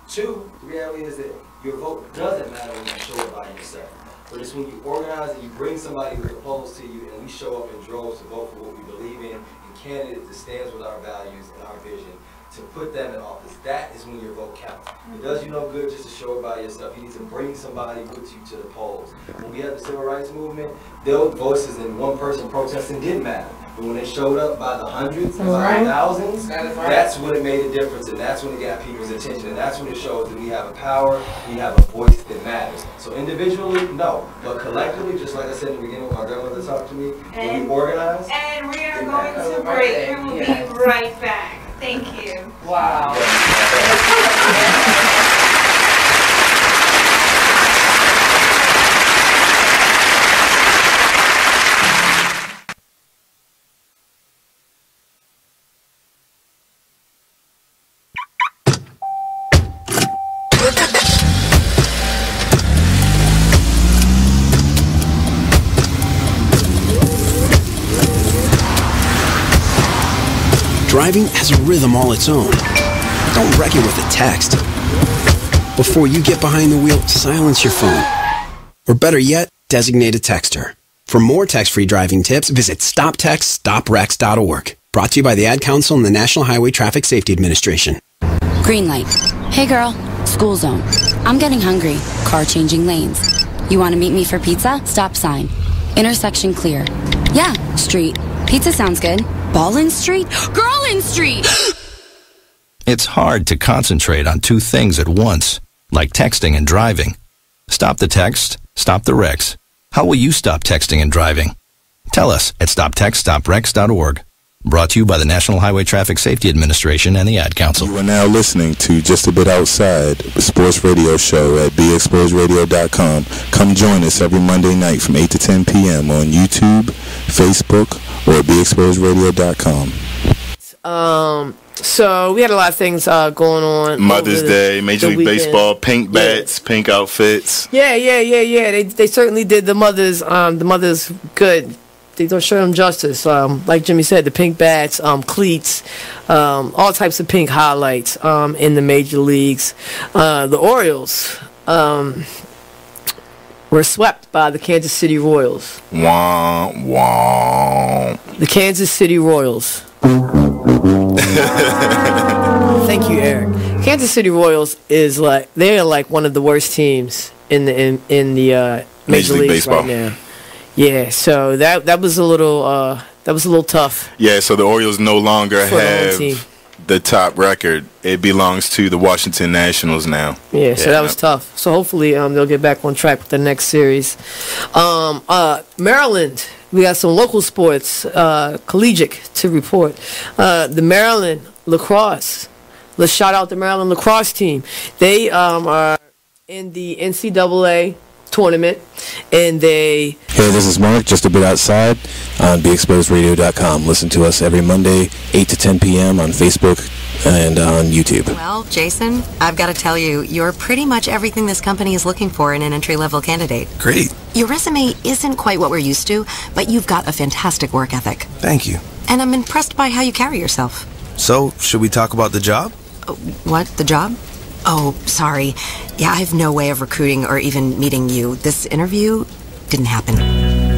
2, the reality is that your vote doesn't matter when you show up by yourself. But it's when you organize and you bring somebody who's opposed to you, and we show up in droves to vote for what we believe in, and candidates that stands with our values and our vision, to put them in office. That is when your vote counts. It does you no good just to show up by yourself. You need to bring somebody with you to the polls. When we had the civil rights movement, their voices in one person protesting didn't matter. But when they showed up by the hundreds and by the thousands, that's when it made a difference, and that's when it got people's attention, and that's when it shows that we have a power, we have a voice that matters. So individually, no. But collectively, just like I said in the beginning when my grandmother talked to me, when we organize, and we are going to break. We will be right back. Thank you. Wow. Driving has a rhythm all its own. Don't wreck it with a text. Before you get behind the wheel, silence your phone. Or better yet, designate a texter. For more text-free driving tips, visit stoptextstoprex.org. Brought to you by the Ad Council and the National Highway Traffic Safety Administration. Green light. Hey girl, school zone. I'm getting hungry. Car changing lanes. You want to meet me for pizza? Stop sign. Intersection clear. Yeah, street. Pizza sounds good. Ballin' Street? Girlin' Street! It's hard to concentrate on 2 things at once, like texting and driving. Stop the text, stop the wrecks. How will you stop texting and driving? Tell us at stoptextstoprex.org. Brought to you by the National Highway Traffic Safety Administration and the Ad Council. You are now listening to Just a Bit Outside, a sports radio show at BeExposedRadio.com. Come join us every Monday night from 8 to 10 p.m. on YouTube, Facebook, or at BeExposedRadio.com. So we had a lot of things going on. Mother's Day, Major League Baseball, pink bats, pink outfits. Yeah. They certainly did the mothers good. They don't show them justice. Like Jimmy said, the pink bats, cleats, all types of pink highlights in the major leagues. The Orioles were swept by the Kansas City Royals. Wah, wah. The Kansas City Royals. Thank you, Eric. Kansas City Royals they're like one of the worst teams in the major leagues baseball right now. Yeah, so that was a little tough. Yeah, so the Orioles no longer have the top record. It belongs to the Washington Nationals now. Yeah, so that was tough. So hopefully they'll get back on track with the next series. Maryland, we got some local sports, collegiate to report. The Maryland lacrosse. Let's shout out the Maryland lacrosse team. They are in the NCAA tournament, and Hey, this is Mark, Just a Bit Outside on BeExposedRadio.com. Listen to us every Monday, 8 to 10 p.m. on Facebook and on YouTube. Well, Jason, I've got to tell you, you're pretty much everything this company is looking for in an entry-level candidate. Great. Your resume isn't quite what we're used to, but you've got a fantastic work ethic. Thank you. And I'm impressed by how you carry yourself. So, should we talk about the job? What? The job? Oh, sorry. Yeah, I have no way of recruiting or even meeting you. This interview didn't happen.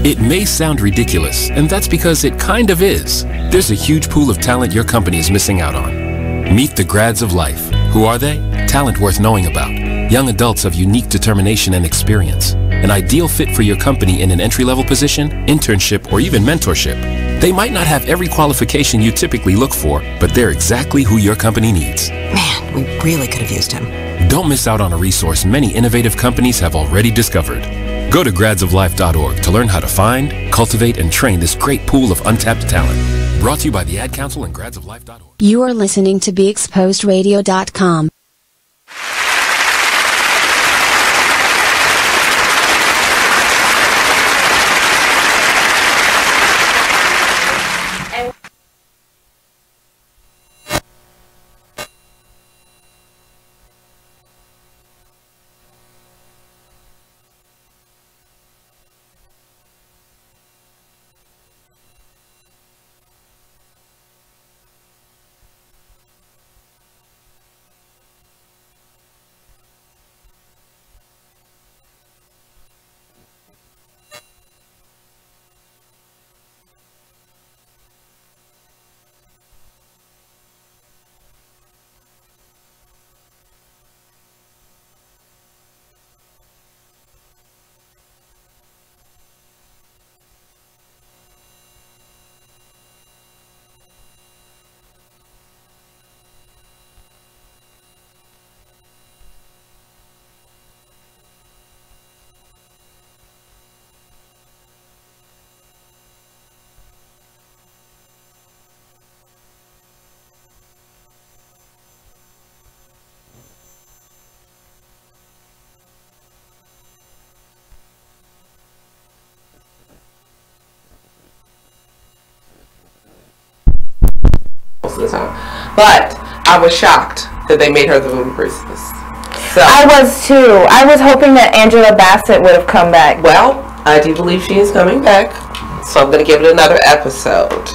It may sound ridiculous, and that's because it kind of is. There's a huge pool of talent your company is missing out on. Meet the grads of life. Who are they? Talent worth knowing about. Young adults of unique determination and experience. An ideal fit for your company in an entry-level position, internship, or even mentorship. They might not have every qualification you typically look for, but they're exactly who your company needs. Man, we really could have used him. Don't miss out on a resource many innovative companies have already discovered. Go to gradsoflife.org to learn how to find, cultivate, and train this great pool of untapped talent. Brought to you by the Ad Council and gradsoflife.org. You are listening to BeExposedRadio.com. But I was shocked that they made her the voodoo priestess. So I was too. I was hoping that Angela Bassett would have come back. Well, I do believe she is coming back, so I'm going to give it another episode.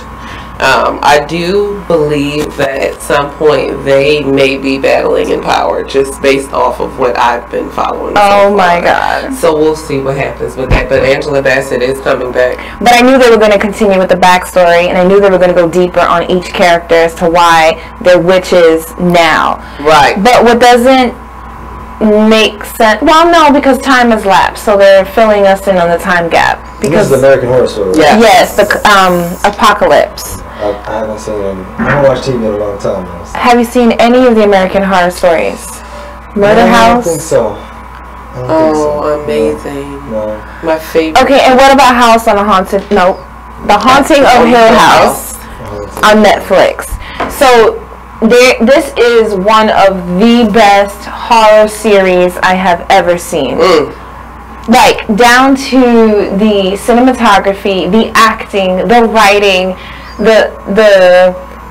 I do believe that at some point they may be battling in power, just based off of what I've been following. Oh my God. So we'll see what happens with that. But Angela Bassett is coming back. But I knew they were going to continue with the backstory, and I knew they were going to go deeper on each character as to why they're witches now. Right. But what doesn't make sense, well, no, because time has lapsed, so they're filling us in on the time gap. Because this is the American Horror Story. Right? Yes, the Apocalypse. I haven't seen them. I haven't watched TV in a long time now. Have you seen any of the American Horror Stories? Murder House? I don't think so. Amazing. No. My favorite. Okay, and what about House on a Haunted? No, The Haunting of Hill House on Netflix. So this is one of the best horror series I have ever seen. Like, down to the cinematography, the acting, the writing, the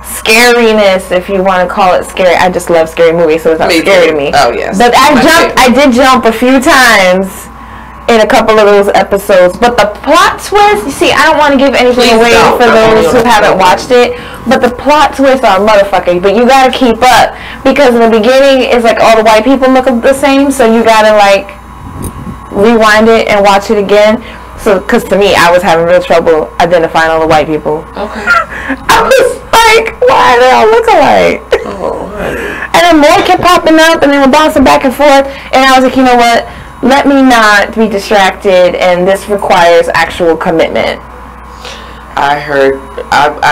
scariness, if you want to call it scary. I just love scary movies, so it's not scary to me. Oh, yes. But I did jump a few times in a couple of those episodes. But the plot twist, you see, I don't want to give anything away for those who haven't watched it, but the plot twists are motherfucking. But you gotta keep up, because in the beginning, it's like all the white people look the same, so you gotta like rewind it and watch it again. So, because to me, I was having real trouble identifying all the white people. Okay. I was like, why do they all look alike? Oh, and then more kept popping up, and they were bouncing back and forth, and I was like, you know what? Let me not be distracted, and this requires actual commitment. I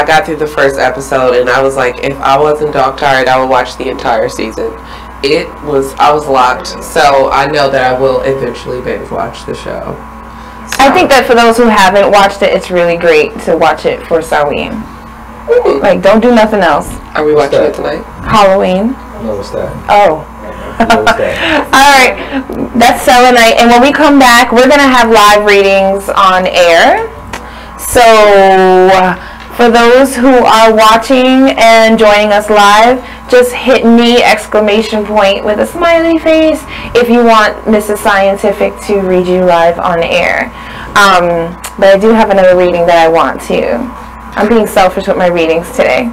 got through the first episode, and I was like, if I wasn't dog tired, I would watch the entire season. I was locked, so I know that I will eventually binge watch the show. So. I think that for those who haven't watched it, it's really great to watch it for Samhain. Like, don't do nothing else. Are we watching it tonight? Halloween. No, what's that? Oh. Alright, that's selenite, and when we come back, we're going to have live readings on air. So, for those who are watching and joining us live, just hit me ! With a smiley face if you want Mrs. Scientific to read you live on air. But I do have another reading that I want to. I'm being selfish with my readings today.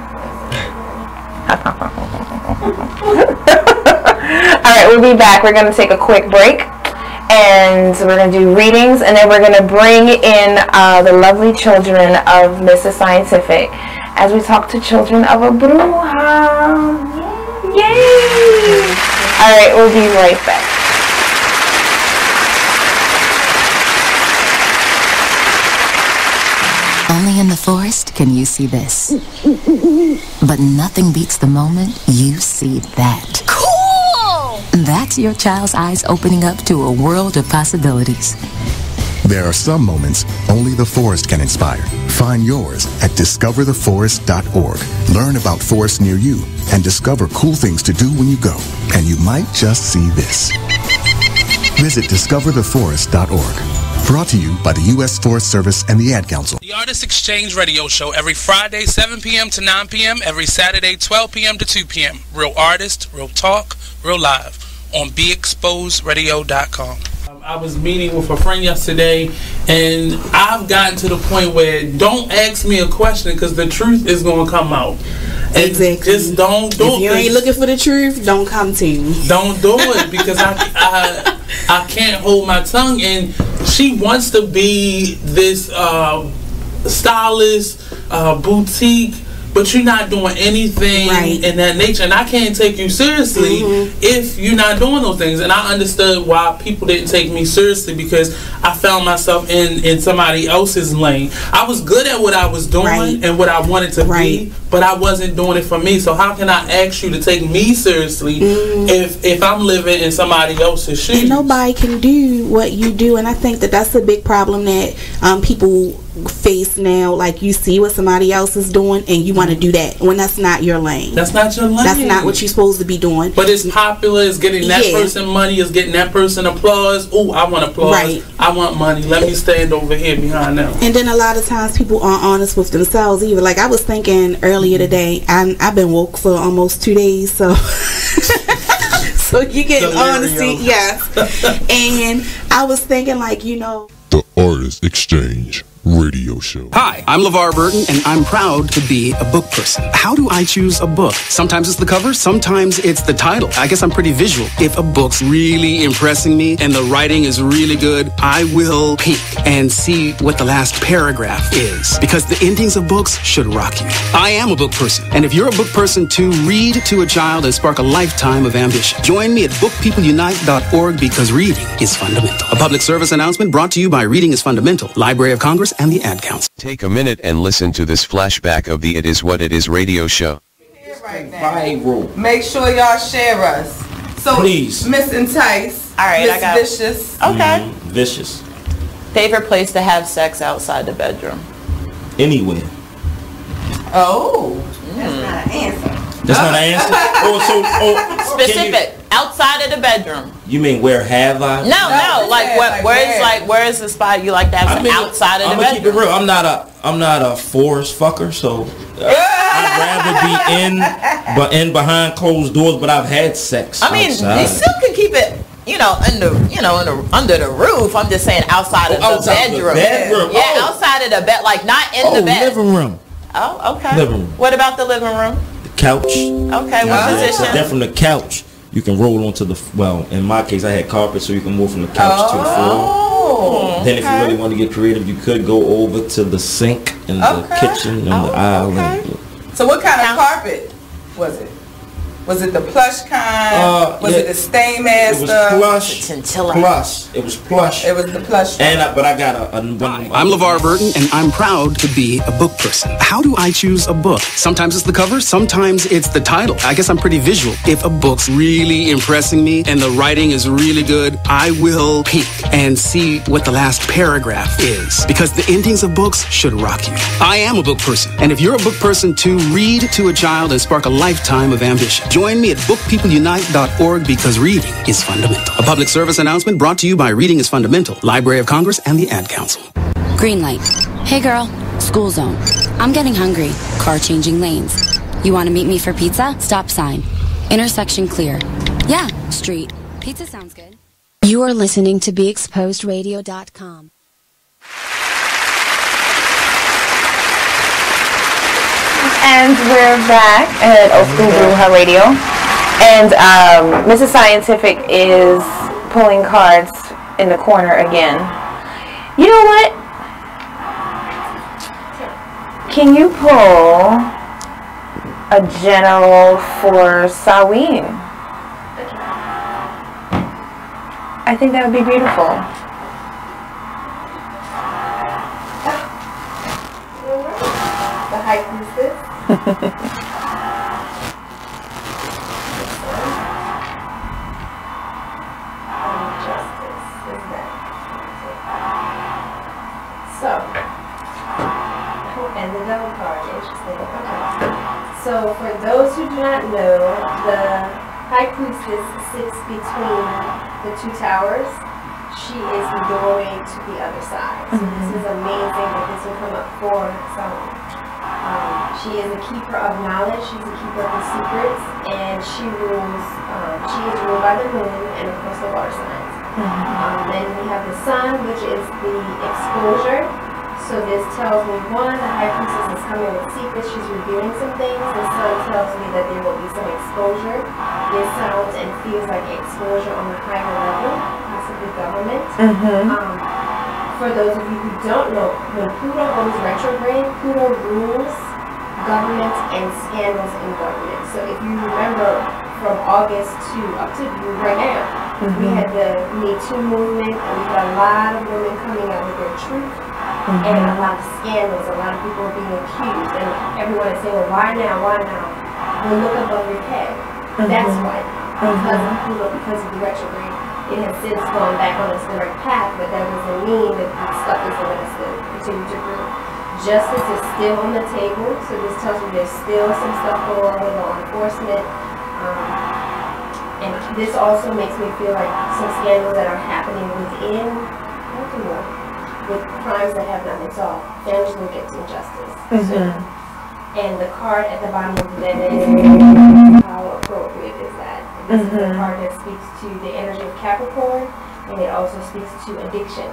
Alright, we'll be back. We're going to take a quick break, and we're going to do readings, and then we're going to bring in the lovely children of Mrs. Scientific as we talk to children of a Bruja. Yay! Alright, we'll be right back. Only in the forest can you see this. But nothing beats the moment you see that. Cool! That's your child's eyes opening up to a world of possibilities. There are some moments only the forest can inspire. Find yours at discovertheforest.org. Learn about forests near you and discover cool things to do when you go. And you might just see this. Visit discovertheforest.org. Brought to you by the U.S. Forest Service and the Ad Council. The Artist Exchange Radio Show every Friday, 7 p.m. to 9 p.m. Every Saturday, 12 p.m. to 2 p.m. Real artist, real talk, real live on BeExposedRadio.com. I was meeting with a friend yesterday, and I've gotten to the point where don't ask me a question because the truth is going to come out. And exactly. Just don't do it. If you ain't looking for the truth, don't come to me. Don't do it because I can't hold my tongue. And she wants to be this stylist, boutique, but you're not doing anything in that nature, and I can't take you seriously if you're not doing those things. And I understood why people didn't take me seriously, because I found myself in somebody else's lane. I was good at what I was doing and what I wanted to be, but I wasn't doing it for me. So how can I ask you to take me seriously if I'm living in somebody else's shoes? And nobody can do what you do, and I think that that's a big problem that people face now, like you see what somebody else is doing and you want to do that when that's not your lane. That's not your lane. That's not what you're supposed to be doing. But it's popular. It's getting that person money. It's getting that person applause. Oh, I want applause. Right. I want money. Let me stand over here behind them. And then a lot of times people aren't honest with themselves either. Like I was thinking earlier today, I've been woke for almost 2 days, so so you get honesty, yes. And I was thinking, like, you know, The Artist Exchange Radio Show. Hi, I'm LeVar Burton, and I'm proud to be a book person. How do I choose a book? Sometimes it's the cover, sometimes it's the title. I guess I'm pretty visual. If a book's really impressing me and the writing is really good, I will peek and see what the last paragraph is, because the endings of books should rock you. I am a book person, and if you're a book person too, read to a child and spark a lifetime of ambition. Join me at bookpeopleunite.org, because reading is fundamental. A public service announcement brought to you by Reading is Fundamental, Library of Congress, and the Ad Council. Take a minute and listen to this flashback of the It Is What It Is radio show. Viral. Make sure y'all share us. So, please. Miss Entice. All right, Miss I got Vicious. Okay. Vicious. Favorite place to have sex outside the bedroom? Anywhere. Oh, that's not an answer. That's not an answer? Specific. Outside of the bedroom. You mean where have I? No. Like where is the spot you like to have sex outside of the bedroom? I'm gonna keep it real. I'm not a forest fucker, so I'd rather be in behind closed doors, but I've had sex. I mean, outside. you still can keep it, under the roof. I'm just saying outside of the bedroom. Yeah, outside of the bed, like not in the bed. Living room. Oh, okay. Living room. What about the living room? The couch. Okay, what position? Then from the couch, you can roll onto in my case, I had carpet, so you can move from the couch to the floor. Then if you really want to get creative, you could go over to the sink in the kitchen and the island. So what kind of carpet was it? Was it the plush kind? Was it the Stainmaster? It was plush. It was plush. It was the plush. But I got I'm LeVar Burton, and I'm proud to be a book person. How do I choose a book? Sometimes it's the cover, sometimes it's the title. I guess I'm pretty visual. If a book's really impressing me and the writing is really good, I will peek and see what the last paragraph is, because the endings of books should rock you. I am a book person, and if you're a book person too, read to a child and spark a lifetime of ambition. Join me at bookpeopleunite.org, because reading is fundamental. A public service announcement brought to you by Reading is Fundamental, Library of Congress, and the Ad Council. Green light. Hey girl, school zone. I'm getting hungry. Car changing lanes. You want to meet me for pizza? Stop sign. Intersection clear. Yeah, street. Pizza sounds good. You are listening to BeExposedRadio.com. And we're back at Old School Bruja Radio. And Mrs. Scientific is pulling cards in the corner again. You know what? Can you pull a general for Sawin? I think that would be beautiful. The High Priestess. Justice is that. So, and the devil card, interesting. So, for those who do not know, the High Priestess sits between the two towers. She is the doorway to the other side. So this is amazing that this will come up for someone. She is a keeper of knowledge. She's a keeper of the secrets, and she rules. She is ruled by the moon and of course the water signs. Then we have the sun, which is the exposure. So this tells me, one, the High Priestess is coming with secrets. She's revealing some things. The sun tells me that there will be some exposure. This sounds and feels like exposure on a higher level, possibly government. For those of you who don't know, when Pluto goes retrograde, Pluto rules government and scandals in government. So if you remember from August to up to right now, we had the Me Too movement, and we had a lot of women coming out with their truth, and a lot of scandals, a lot of people being accused, and everyone is saying, well, why now, why now? Well, look above your head. That's why now. Because of Pluto, because of the retrograde, it has since gone back on its direct path, but that doesn't mean that stuff isn't going to continue to grow. Justice is still on the table, so this tells me there's still some stuff going on with law enforcement. And this also makes me feel like some scandals that are happening within Baltimore, with crimes that have not been solved. Families will get some justice. And the card at the bottom of the deck is how appropriate is that? This is a card that speaks to the energy of Capricorn, and it also speaks to addictions.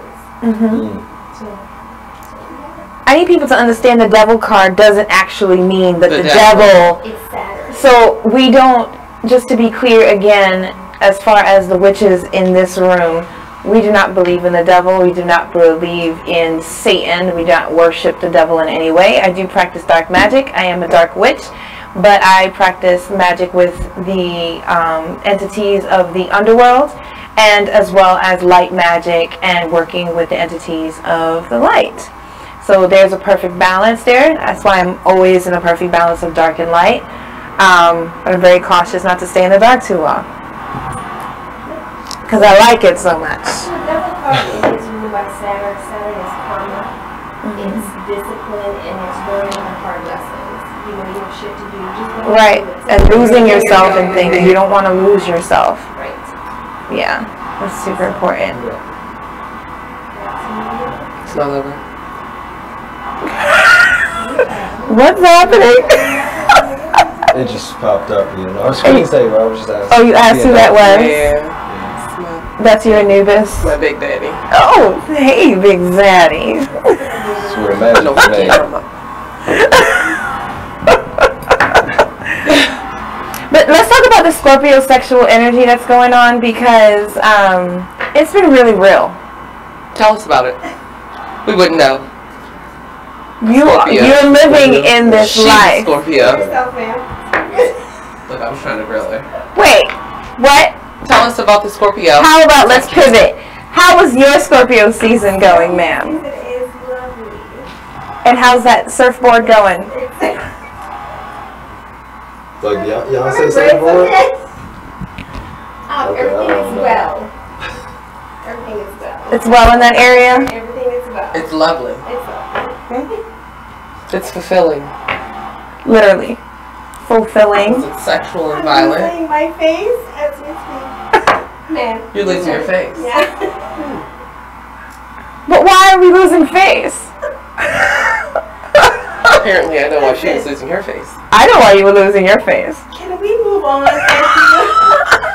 I need people to understand the devil card doesn't actually mean that the devil. It's Saturn. So we don't, just to be clear again, as far as the witches in this room, we do not believe in the devil. We do not believe in Satan. We do not worship the devil in any way. I do practice dark magic. I am a dark witch, but I practice magic with the entities of the underworld, and as well as light magic and working with the entities of the light. So there's a perfect balance there. That's why I'm always in a perfect balance of dark and light. But I'm very cautious not to stay in the dark too long, because I like it so much. The devil card is ruled by Saturn. Saturn is karma. It's discipline, and it's learning the hard lessons. You know, you have shit to do. Just right, and losing yourself in things. You don't want to lose yourself. Right. Yeah, that's super important. It's not over. What's happening? It just popped up, you know. I was going to say, I was just asking. Oh, you asked who that was? Yeah. That's your Anubis? My big daddy. Oh, hey, big zaddy. Swear magic for me. But let's talk about the Scorpio sexual energy that's going on, because it's been really real. Tell us about it. We wouldn't know. You're living in this life. Scorpio. Look, I was trying to grill her. Wait, what? Tell us about the Scorpio. How about, let's pivot. How was your Scorpio season going, ma'am? It is lovely. And how's that surfboard going? Like, y'all say surfboard? Everything is well. Everything is well. It's well in that area? Everything is well. It's lovely. It's lovely. It's fulfilling. Literally. Fulfilling. It's sexual and violent. I'm losing my face as we speak. Man. You're losing your face. Yeah. But why are we losing face? Apparently I know why she was losing her face. I know why you were losing your face. Can we move on?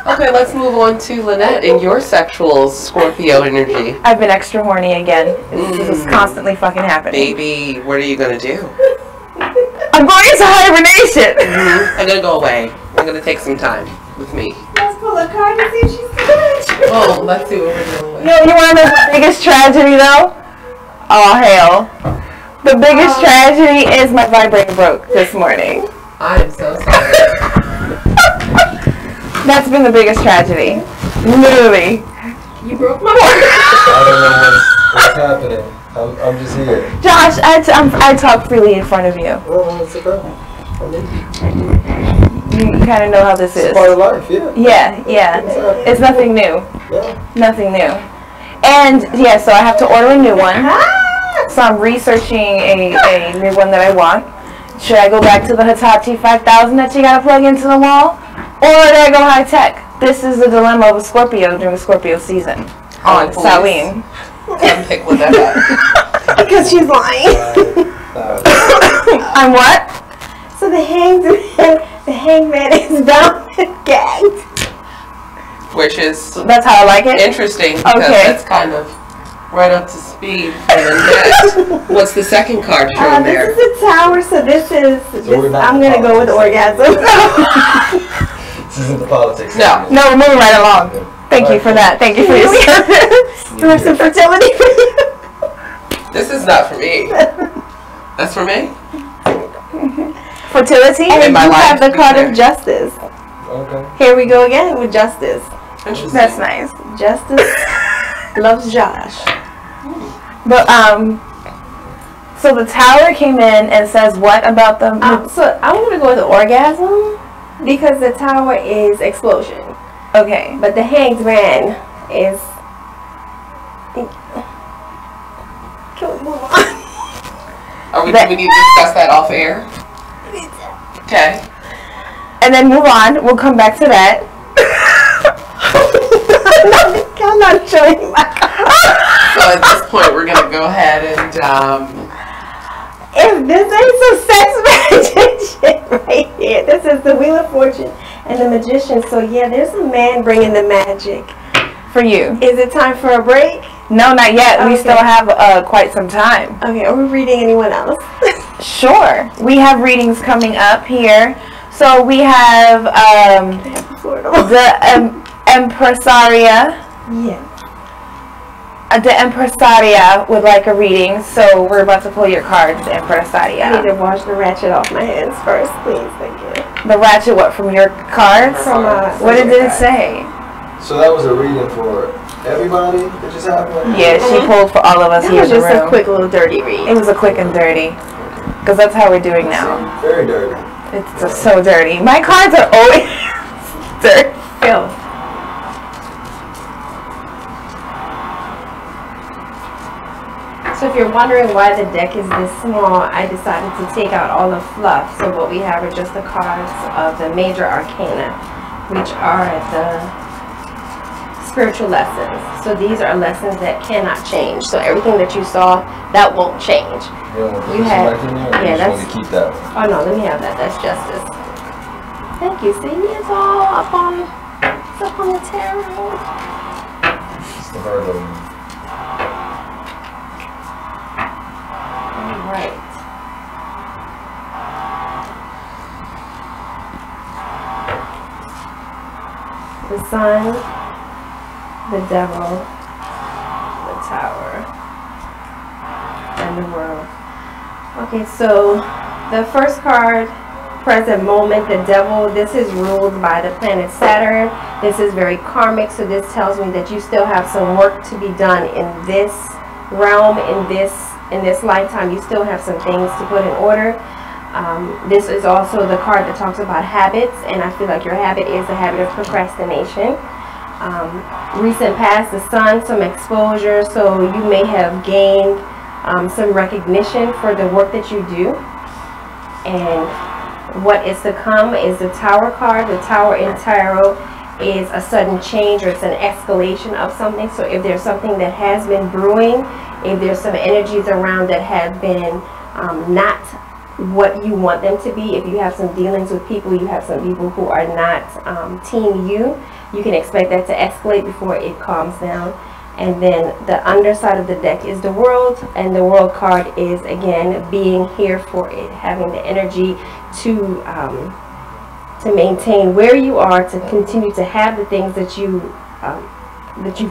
Okay, let's move on to Lynette and your sexual Scorpio energy. I've been extra horny again. This is constantly fucking happening. Baby, what are you going to do? I'm going into hibernation. I'm going to go away. I'm going to take some time with me. Let's pull a card and see if she's good. Oh, let's see what we're doing with. You want to know the biggest tragedy though? Oh hell. The biggest tragedy is my vibrator broke this morning. I'm so sorry. That's been the biggest tragedy. Literally. You broke my heart. I don't know what's happening. I'm just here. Josh, I talk freely in front of you. Oh, it's okay. You kind of know how this is. It's part of life, yeah. Yeah. It's nothing new. Yeah. Nothing new. And yeah, so I have to order a new one. So I'm researching a new one that I want. Should I go back to the Hitachi 5000 that you gotta plug into the wall? Or do I go high tech? This is the dilemma of a Scorpio during Scorpio season. On Samhain. Come pick with that. Because she's lying. I'm what? So the hangman is bound and gagged. Which is that's how I like it. Interesting because that's kind of right up to speed. And what's the second card shown there? This is a tower, so this is. I'm gonna go with orgasm. This isn't the politics. No, we're moving right along. Thank you for that. Thank you for your service. Do we have some fertility for you? This is not for me. That's for me. Fertility, and you have the card of justice. Okay. Here we go again with justice. Interesting. That's nice. Justice loves Josh. But so the tower came in and says what about the? So I'm gonna go with orgasm because the tower is explosion. Okay. But the hanged man is... Can we move on? Do we need to discuss that off air? Okay. And then move on. We'll come back to that. I'm not showing you my card. So at this point, we're going to go ahead and... If this ain't some sex magic shit right here. This is the Wheel of Fortune and the Magician. So yeah, there's a man bringing the magic. For you. Is it time for a break? No, not yet. Okay. We still have quite some time. Okay, are we reading anyone else? Sure. We have readings coming up here. So we have the Empresaria. Yeah. The Empresaria would like a reading, so we're about to pull your cards, Empresaria. I need to wash the ratchet off my hands first, please. Thank you. The ratchet, what, from your cards? What did it say? So that was a reading for everybody that just happened? Yeah, she pulled for all of us here in the room. It was just a quick little dirty read. It was a quick and dirty. Because that's how we're doing now. Very dirty. It's just so dirty. My cards are always dirty. Filth. So if you're wondering why the deck is this small, I decided to take out all the fluff. So what we have are just the cards of the major arcana, which are the spiritual lessons. So these are lessons that cannot change. So everything that you saw, that won't change. You have, yeah, that's. To keep that one. Oh no, let me have that. That's justice. Thank you. See, it's all up on the tarot. It's the Virgo one. All right. The Sun, the Devil, the Tower, and the World. Okay, so the first card, present moment, the Devil. This is ruled by the planet Saturn. This is very karmic, so this tells me that you still have some work to be done in this realm, in this lifetime. You still have some things to put in order. This is also the card that talks about habits, and I feel like your habit is the habit of procrastination. Recent past, the Sun, some exposure, so you may have gained some recognition for the work that you do. And what is to come is the Tower card. The Tower in tarot is a sudden change, or it's an escalation of something. So if there's something that has been brewing, if there's some energies around that have been not what you want them to be, if you have some dealings with people, you have some people who are not team you can expect that to escalate before it calms down. And then the underside of the deck is the World, and the World card is again being here for it, having the energy to maintain where you are, to continue to have the things that you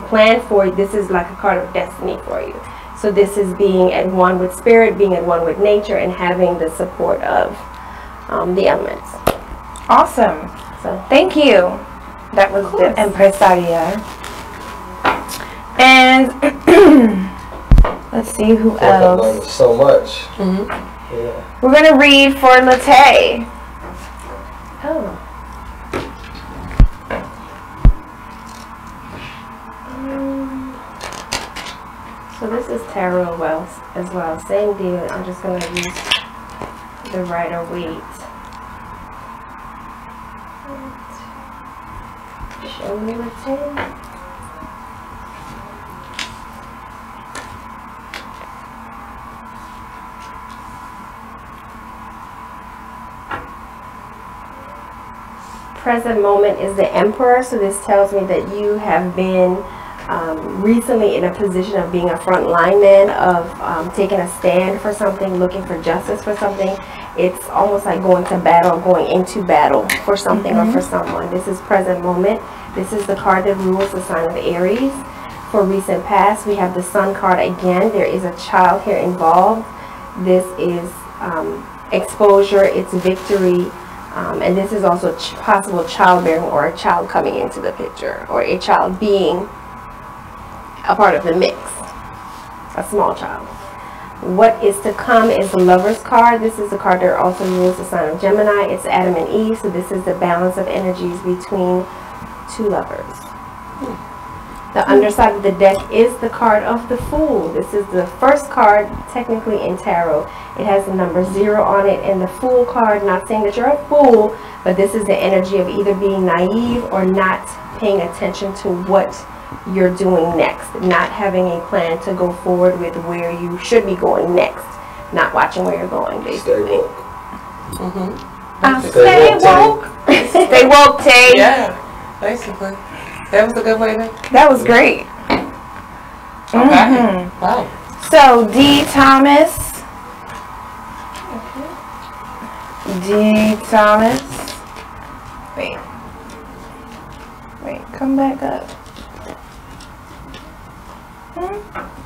planned for. This is like a card of destiny for you. So this is being at one with spirit, being at one with nature, and having the support of the elements. Awesome. So thank you. That was the Empresaria. And let's see who else. So much. Yeah. We're gonna read for Latte. Oh. So this is tarot wealth as well. Same deal. I'm just gonna use the Rider-Waite. Show me Latte. Present moment is the Emperor, so this tells me that you have been recently in a position of being a front line man, of taking a stand for something, looking for justice for something. It's almost like going to battle, going into battle for something or for someone. This is present moment. This is the card that rules the sign of Aries. For recent past, we have the Sun card again. There is a child here involved. This is exposure, it's victory. And this is also possible childbearing, or a child coming into the picture, or a child being a part of the mix, a small child. What is to come is the Lover's card. This is the card that also rules the sign of Gemini. It's Adam and Eve, so this is the balance of energies between two lovers. The underside of the deck is the card of the Fool. This is the first card technically in tarot. It has the number 0 on it, and the Fool card, not saying that you're a fool, but this is the energy of either being naive or not paying attention to what you're doing next, not having a plan to go forward with where you should be going next, not watching where you're going, basically. Stay woke. Stay woke. Stay woke, Tay. Yeah, basically. That was a good way to... That was great. Okay. Wow. So, D. Thomas. D. Thomas. Wait, come back up.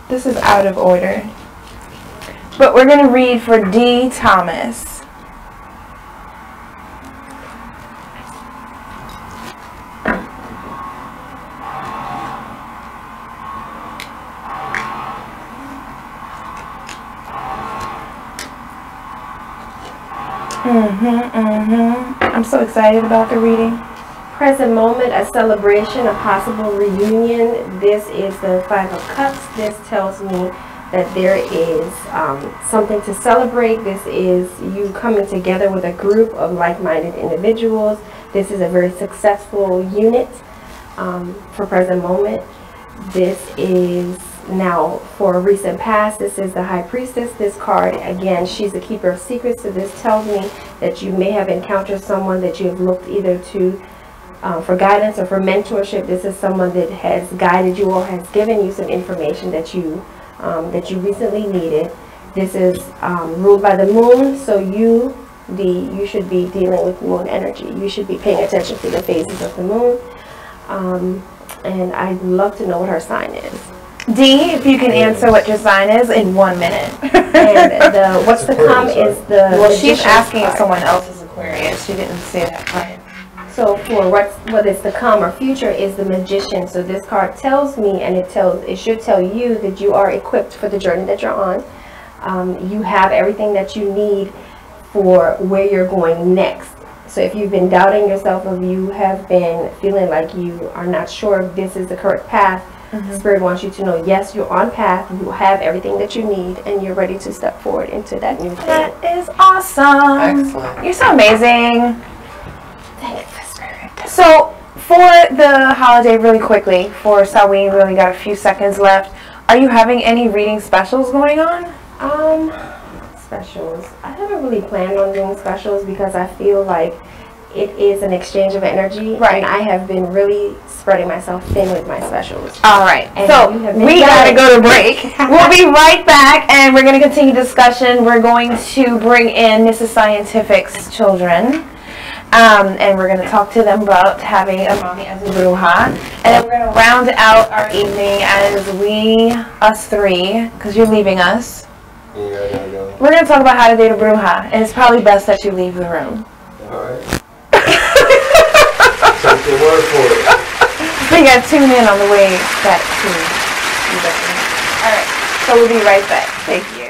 This is out of order. But we're going to read for D. Thomas. I'm so excited about the reading. Present moment, a celebration, a possible reunion. This is the 5 of Cups. This tells me that there is something to celebrate. This is you coming together with a group of like-minded individuals. This is a very successful unit for present moment. This is now for recent past. This is the High Priestess. This card, again, she's the keeper of secrets. So this tells me that you may have encountered someone that you have looked either to for guidance or for mentorship. This is someone that has guided you or has given you some information that you recently needed. This is ruled by the moon, so you should be dealing with moon energy. You should be paying attention to the phases of the moon. And I'd love to know what her sign is. D, if you can answer what your sign is in 1 minute. And what's to come is the... Well, she's asking if someone else's Aquarius. She didn't say that part. So for what is to come or future is the Magician. So this card tells me, and it should tell you that you are equipped for the journey that you're on. You have everything that you need for where you're going next. So if you've been doubting yourself, or you have been feeling like you are not sure if this is the correct path, Spirit wants you to know, yes, you're on path, you have everything that you need, and you're ready to step forward into that new thing. That is awesome. Excellent. You're so amazing. Thank you, Spirit. So, for the holiday, really quickly, for Samhain, we only got a few seconds left. Are you having any reading specials going on? Specials. I haven't really planned on doing specials because I feel like it is an exchange of energy, right? And I have been really spreading myself thin with my specials. All right, and so we gotta go to break. We'll be right back, and we're gonna continue discussion. We're going to bring in Mrs. Scientific's children, and we're gonna talk to them about having a mommy as a bruja, and then we're gonna round out our evening as us three, because you're leaving us. Yeah. We're gonna talk about how to date a bruja, and it's probably best that you leave the room. All right. Take your word for it. So you gotta tune in on the way back to. Alright, so we'll be right back. Thank you.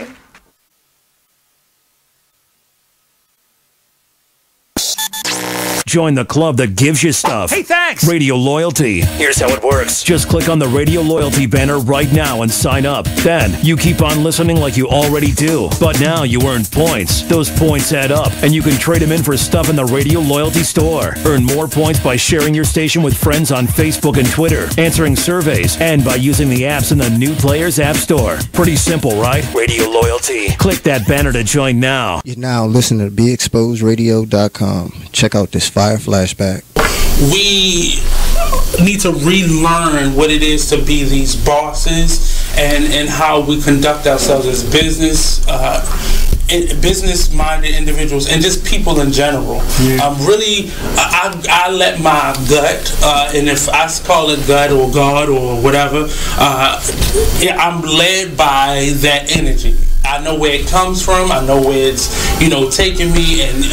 Join the club that gives you stuff. Hey, thanks! Radio Loyalty. Here's how it works. Just click on the Radio Loyalty banner right now and sign up. Then, you keep on listening like you already do. But now you earn points. Those points add up, and you can trade them in for stuff in the Radio Loyalty store. Earn more points by sharing your station with friends on Facebook and Twitter, answering surveys, and by using the apps in the New Players App Store. Pretty simple, right? Radio Loyalty. Click that banner to join now. You're now listening to BeExposedRadio.com. Check out this fire flashback. We need to relearn what it is to be these bosses and how we conduct ourselves as business-minded individuals and just people in general. I let my gut, and if I call it gut or God or whatever, I'm led by that energy. I know where it comes from. I know where it's, taking me, and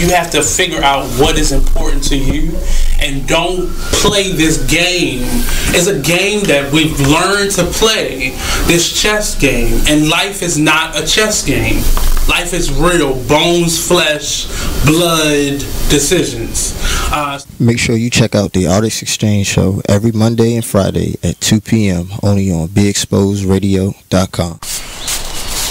you have to figure out what is important to you, and don't play this game. It's a game that we've learned to play, this chess game, and life is not a chess game. Life is real, bones, flesh, blood, decisions. Make sure you check out the Artist Exchange Show every Monday and Friday at 2 p.m. only on BeExposedRadio.com.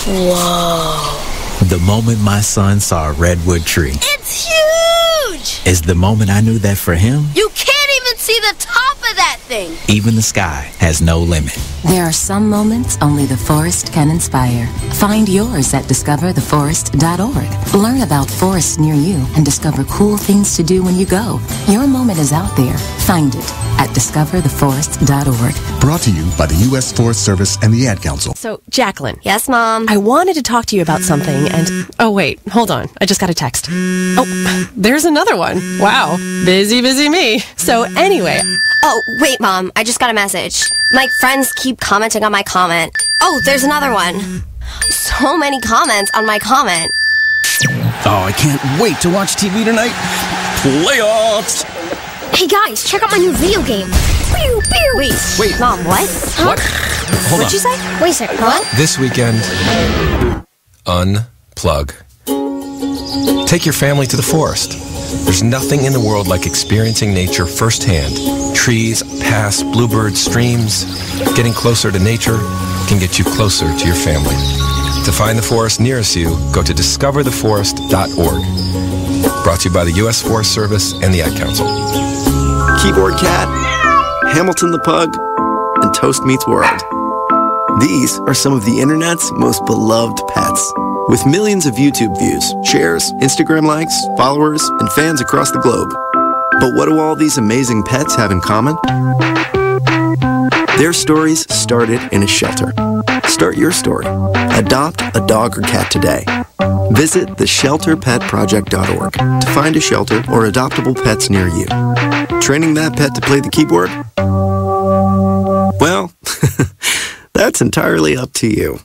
Whoa. The moment my son saw a redwood tree. It's huge! Is the moment I knew that for him, You can't even see the top of that thing. even the sky has no limit. There are some moments only the forest can inspire. Find yours at discovertheforest.org. Learn about forests near you and discover cool things to do when you go. Your moment is out there. Find it at discovertheforest.org. Brought to you by the U.S. Forest Service and the Ad Council. So, Jacqueline. Yes, Mom? I wanted to talk to you about something and... Oh, wait. Hold on. I just got a text. Oh, there's another one. Wow. Busy me. So, anyway... Oh, wait, Mom. I just got a message. My friends keep commenting on my comment. Oh, there's another one. So many comments on my comment. Oh, I can't wait to watch TV tonight. Playoffs! Hey, guys, check out my new video game. Pew, pew. Wait, Mom, what? Huh? What? Hold What'd you say? Wait a second, what? This weekend, unplug. Take your family to the forest. There's nothing in the world like experiencing nature firsthand. Trees, paths, bluebirds, streams. Getting closer to nature can get you closer to your family. To find the forest nearest you, go to discovertheforest.org. Brought to you by the U.S. Forest Service and the Ad Council. Keyboard Cat, Hamilton the Pug, and Toast Meets World. These are some of the internet's most beloved pets. With millions of YouTube views, shares, Instagram likes, followers, and fans across the globe. But what do all these amazing pets have in common? Their stories started in a shelter. Start your story. Adopt a dog or cat today. Visit theshelterpetproject.org to find a shelter or adoptable pets near you. Training that pet to play the keyboard? Well, that's entirely up to you.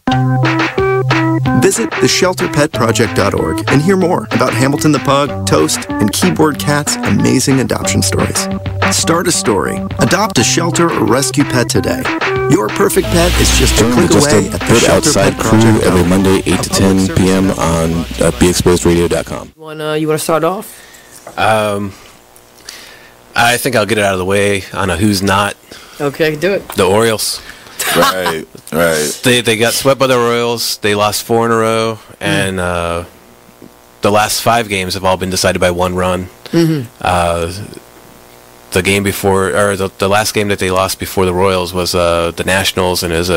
Visit theshelterpetproject.org and hear more about Hamilton the Pug, Toast, and Keyboard Cat's amazing adoption stories. Start a story, adopt a shelter or rescue pet today. Your perfect pet is just a click away at Good Outside Crew every Monday, 8 to 10 p.m. on BeExposedRadio.com. You want to start off? I think I'll get it out of the way on a who's not. Okay, do it. The Orioles. Right. They got swept by the Royals. They lost 4 in a row, and the last 5 games have all been decided by 1 run. Mm-hmm. The game before, or the last game that they lost before the Royals was the Nationals, and it was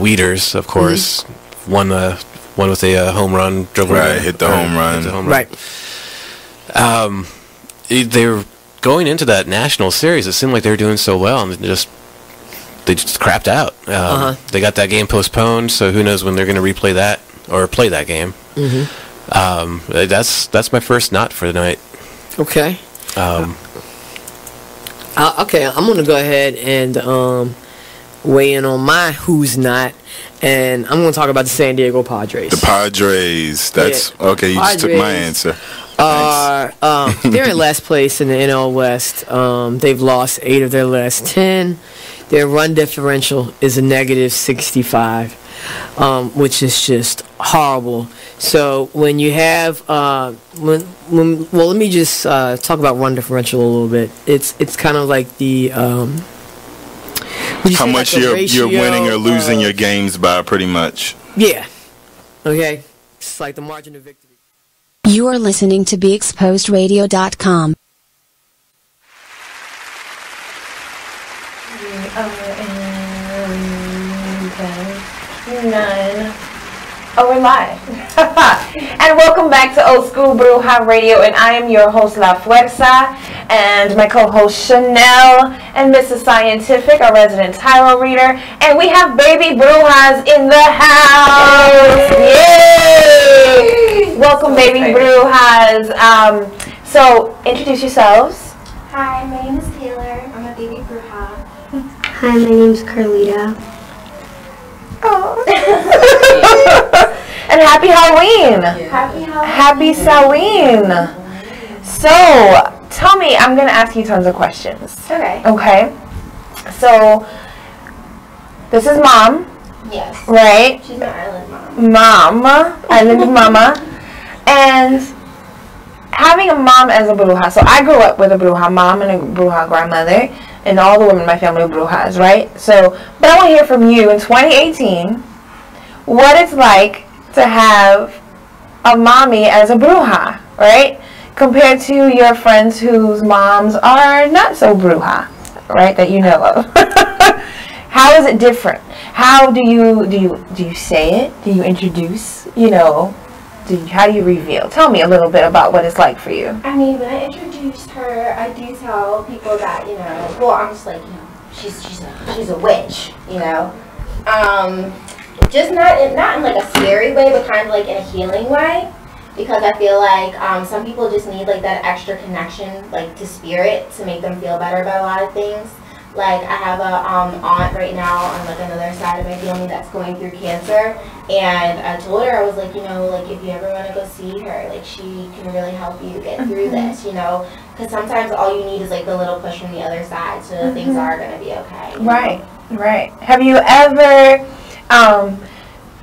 Weeders, of course, won with a home run. Hit the home run. Right. They were going into that National series. It seemed like they were doing so well, and they just crapped out. They got that game postponed, so who knows when they're going to replay that or play that game. Mm-hmm. That's my first not for the night. Okay. Okay, I'm going to go ahead and weigh in on my who's not, and I'm going to talk about the San Diego Padres. The Padres. That's okay. You just took my answer. They're in last place in the NL West. They've lost 8 of their last 10. Their run differential is a negative 65, which is just horrible. So when you have well, let me just talk about run differential a little bit. It's kind of like the how much you're winning or losing your games by, pretty much. Yeah. Okay. It's like the margin of victory. You are listening to BeExposedRadio.com. Oh, we're live. And welcome back to Old School Bruja Radio, and I am your host, La Fuerza, and my co-host, Chanel, and Mrs. Scientific, our resident tarot reader, and we have baby Brujas in the house. Yay! Welcome, baby Brujas. So, introduce yourselves. Hi, my name is Taylor. I'm a baby Bruja. Hi, my name is Carlita. Oh. And happy Halloween. Happy Halloween. Happy Halloween. So, tell me, I'm going to ask you tons of questions. Okay. Okay. So, this is Mom. Yes. Right? She's my island mom. Island mama. And having a mom as a bruja. So, I grew up with a bruja mom and a bruja grandmother. And all the women in my family are brujas, right? So, but I want to hear from you in 2018 what it's like to have a mommy as a bruja, right? Compared to your friends whose moms are not so bruja, right? That you know of. How is it different? How do you say it? Do you introduce? You know, how do you reveal? Tell me a little bit about what it's like for you. I mean, when I introduced her, I do tell people that, you know, well, I'm just like, you know, she's a witch, you know. Just not in like a scary way, but kind of like in a healing way. Because I feel like some people just need like that extra connection, like to spirit, to make them feel better about a lot of things. Like I have a aunt right now on like another side of my family that's going through cancer, and I told her, I was like, you know, like if you ever want to go see her, like she can really help you get through this, you know, because sometimes all you need is like the little push from the other side, so things are going to be okay. Right, right. Have you ever,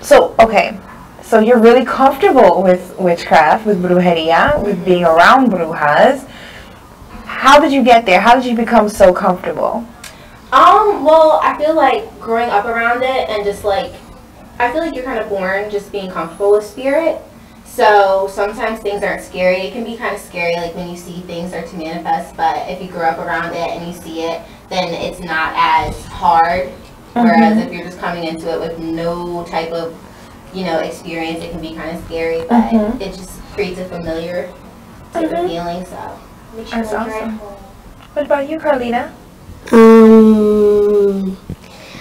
so you're really comfortable with witchcraft, with brujeria, with being around brujas. How did you get there? How did you become so comfortable? Well, I feel like growing up around it and just like, I feel like you're kind of born just being comfortable with spirit. So sometimes things aren't scary. It can be kind of scary like when you see things start to manifest, but if you grow up around it and you see it, then it's not as hard. Whereas if you're just coming into it with no type of, you know, experience, it can be kind of scary, but it just creates a familiar type of feeling, so makes you That's awesome. What about you, Carlita?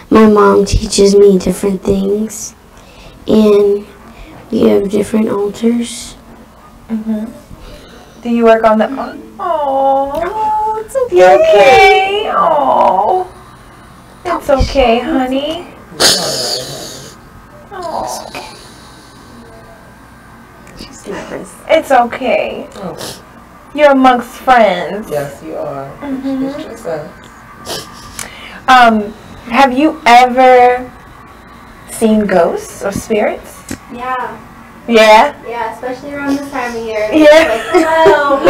My mom teaches me different things, and we have different altars. Do you work on the? Oh, it's okay. You okay? Oh, it's okay, honey. Oh, She's nervous. it's okay. You're amongst friends. Yes, you are. Have you ever seen ghosts or spirits? Yeah. Yeah? Yeah, especially around this time of year. Yeah. Like, hello.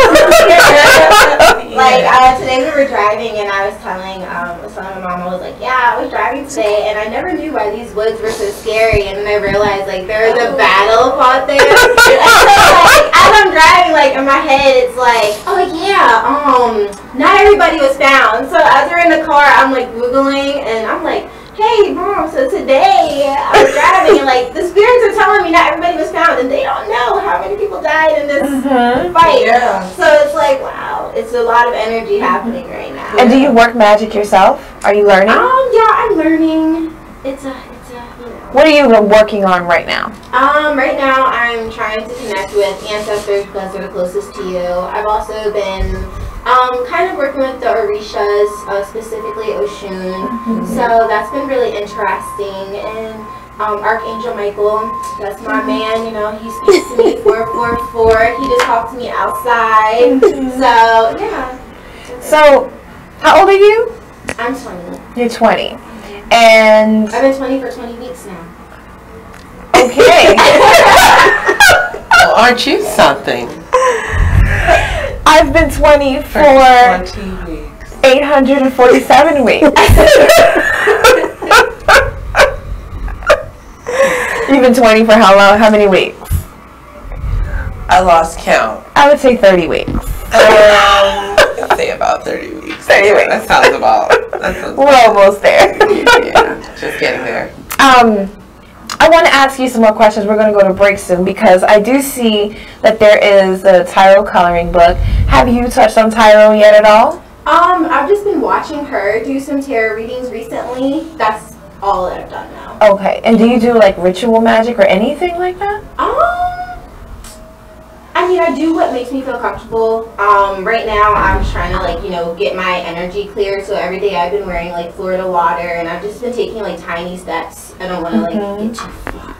Like, today we were driving and I was telling my mom, I was like, yeah, I was driving today and I never knew why these woods were so scary, and then I realized, like, there was a battle fought there. And so, like, as I'm driving, like, in my head, it's like, oh, yeah, not everybody was found. So as we're in the car, I'm, like, Googling and I'm like, hey, Mom, so today I was driving and, like, the spirits are telling me not everybody was found, and they don't know how many people died in this fight. Yeah. So it's like, wow, it's a lot of energy happening right now. And do you work magic yourself? Are you learning? Yeah, I'm learning. It's a, you know. What are you working on right now? Right now I'm trying to connect with ancestors because they're the closest to you. I've also been kind of working with the Orishas, specifically Oshun. So that's been really interesting. And Archangel Michael, that's my man, you know, he speaks to me 444. He just talked to me outside. So, yeah. So, how old are you? I'm 20. You're 20. And I've been 20 for 20 weeks now. Okay. Well, aren't you something? I've been 20 for 20 weeks. 847 weeks. You've been 20 for how long? How many weeks? I lost count. I would say 30 weeks. Say about 30 weeks. 30 weeks. That sounds about. We're almost there. Yeah, just getting there. I want to ask you some more questions. We're going to go to break soon because I do see that there is a tarot coloring book. Have you touched on tarot yet at all? I've just been watching her do some tarot readings recently. That's all that I've done now. Okay. And do you do like ritual magic or anything like that? I mean, I do what makes me feel comfortable. Right now, I'm just trying to, like, you know, get my energy clear. So every day I've been wearing, like, Florida water, and I've just been taking, like, tiny steps. I don't want to, like, get too far.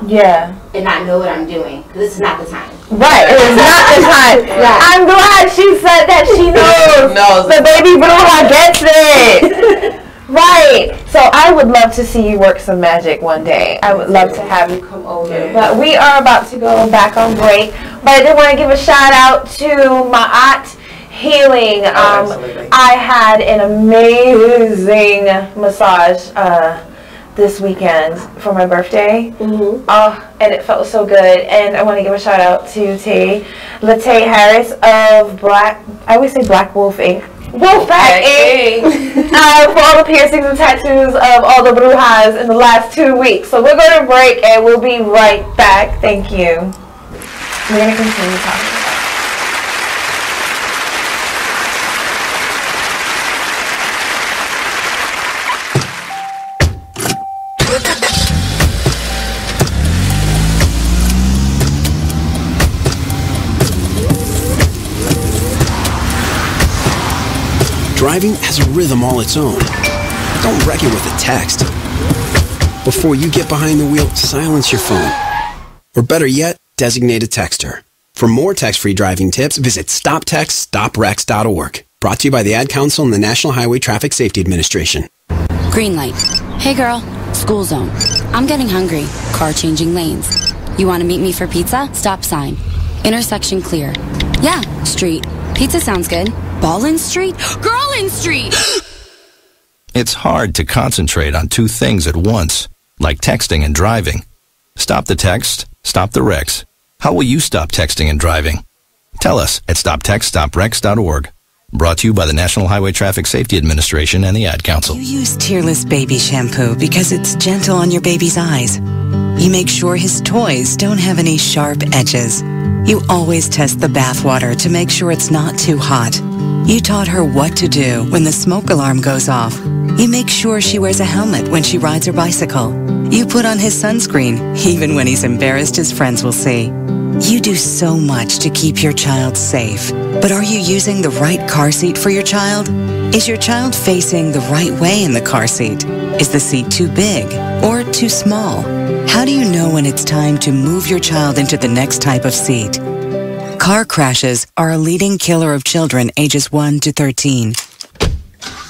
Yeah. And not know what I'm doing. Because this is not the time. Right, it is not the time. Right. I'm glad she said that she knows. The baby Bruja gets it. Right. So I would love to see you work some magic one day. I would love to have you come over. Yeah. But we are about to go back on break. But I did want to give a shout out to my aunt Healing. I had an amazing massage this weekend for my birthday. And it felt so good. And I want to give a shout out to Latte Harris of I always say Black Wolf Inc. Wolfpack Inc. For all the piercings and tattoos of all the Brujas in the last 2 weeks. So we're going to break and we'll be right back. Thank you. We're going to continue talking. Driving has a rhythm all its own. Don't wreck it with a text. Before you get behind the wheel, silence your phone. Or better yet, designate a texter. For more text-free driving tips, visit stoptextstoprex.org. Brought to you by the Ad Council and the National Highway Traffic Safety Administration. Green light. Hey girl, school zone. I'm getting hungry. Car changing lanes. You want to meet me for pizza? Stop sign. Intersection clear. Yeah, street. Pizza sounds good. Ballin Street? Girlin Street! It's hard to concentrate on two things at once, like texting and driving. Stop the text, stop the wrecks. How will you stop texting and driving? Tell us at stoptextstoprex.org. Brought to you by the National Highway Traffic Safety Administration and the Ad Council. You use Tearless Baby Shampoo because it's gentle on your baby's eyes. You make sure his toys don't have any sharp edges. You always test the bathwater to make sure it's not too hot. You taught her what to do when the smoke alarm goes off. You make sure she wears a helmet when she rides her bicycle. You put on his sunscreen, even when he's embarrassed his friends will see. You do so much to keep your child safe. But are you using the right car seat for your child? Is your child facing the right way in the car seat? Is the seat too big or too small? How do you know when it's time to move your child into the next type of seat? Car crashes are a leading killer of children ages 1 to 13.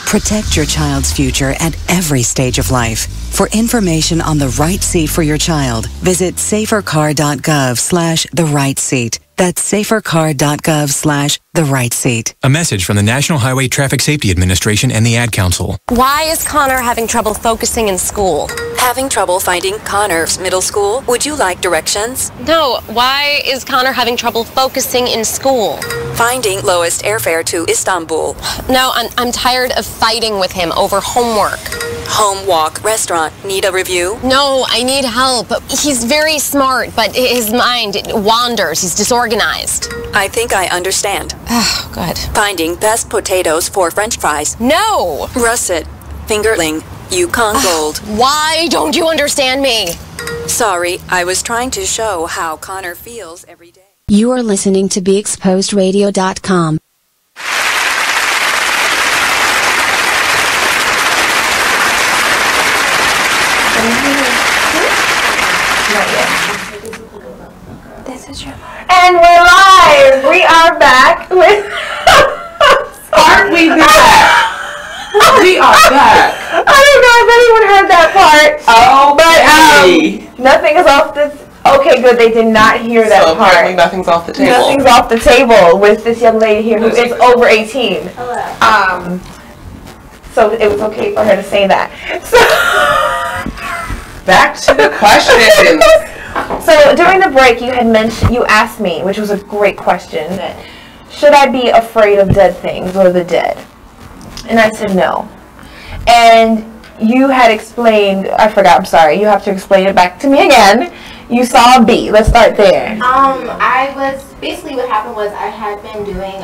Protect your child's future at every stage of life. For information on the right seat for your child, visit safercar.gov/the-right-seat. That's safercar.gov/the-right-seat. A message from the National Highway Traffic Safety Administration and the Ad Council. Why is Connor having trouble focusing in school? Having trouble finding Connor's middle school? Would you like directions? No, why is Connor having trouble focusing in school? Finding lowest airfare to Istanbul. No, I'm tired of fighting with him over homework. Home walk restaurant. Need a review? No, I need help. He's very smart, but his mind wanders. He's disorganized. I think I understand. Oh, good. Finding best potatoes for French fries. No! Russet. Fingerling. Yukon Gold. Why don't you understand me? Sorry, I was trying to show how Connor feels every day. You are listening to BeExposedRadio.com. And we're live. We are back with. Aren't we back? We are back. I don't know if anyone heard that part. Oh, but nothing is off the. Okay, good. They did not hear that so part. Apparently nothing's off the table. Nothing's off the table with this young lady here who is over 18. Hello. So it was okay for her to say that. So back to the question. So during the break, you asked me, which was a great question, that should I be afraid of dead things or the dead? And I said no. And you had explained, I forgot, I'm sorry, you have to explain it back to me again. You saw a bee. Let's start there. Basically what happened was I had been doing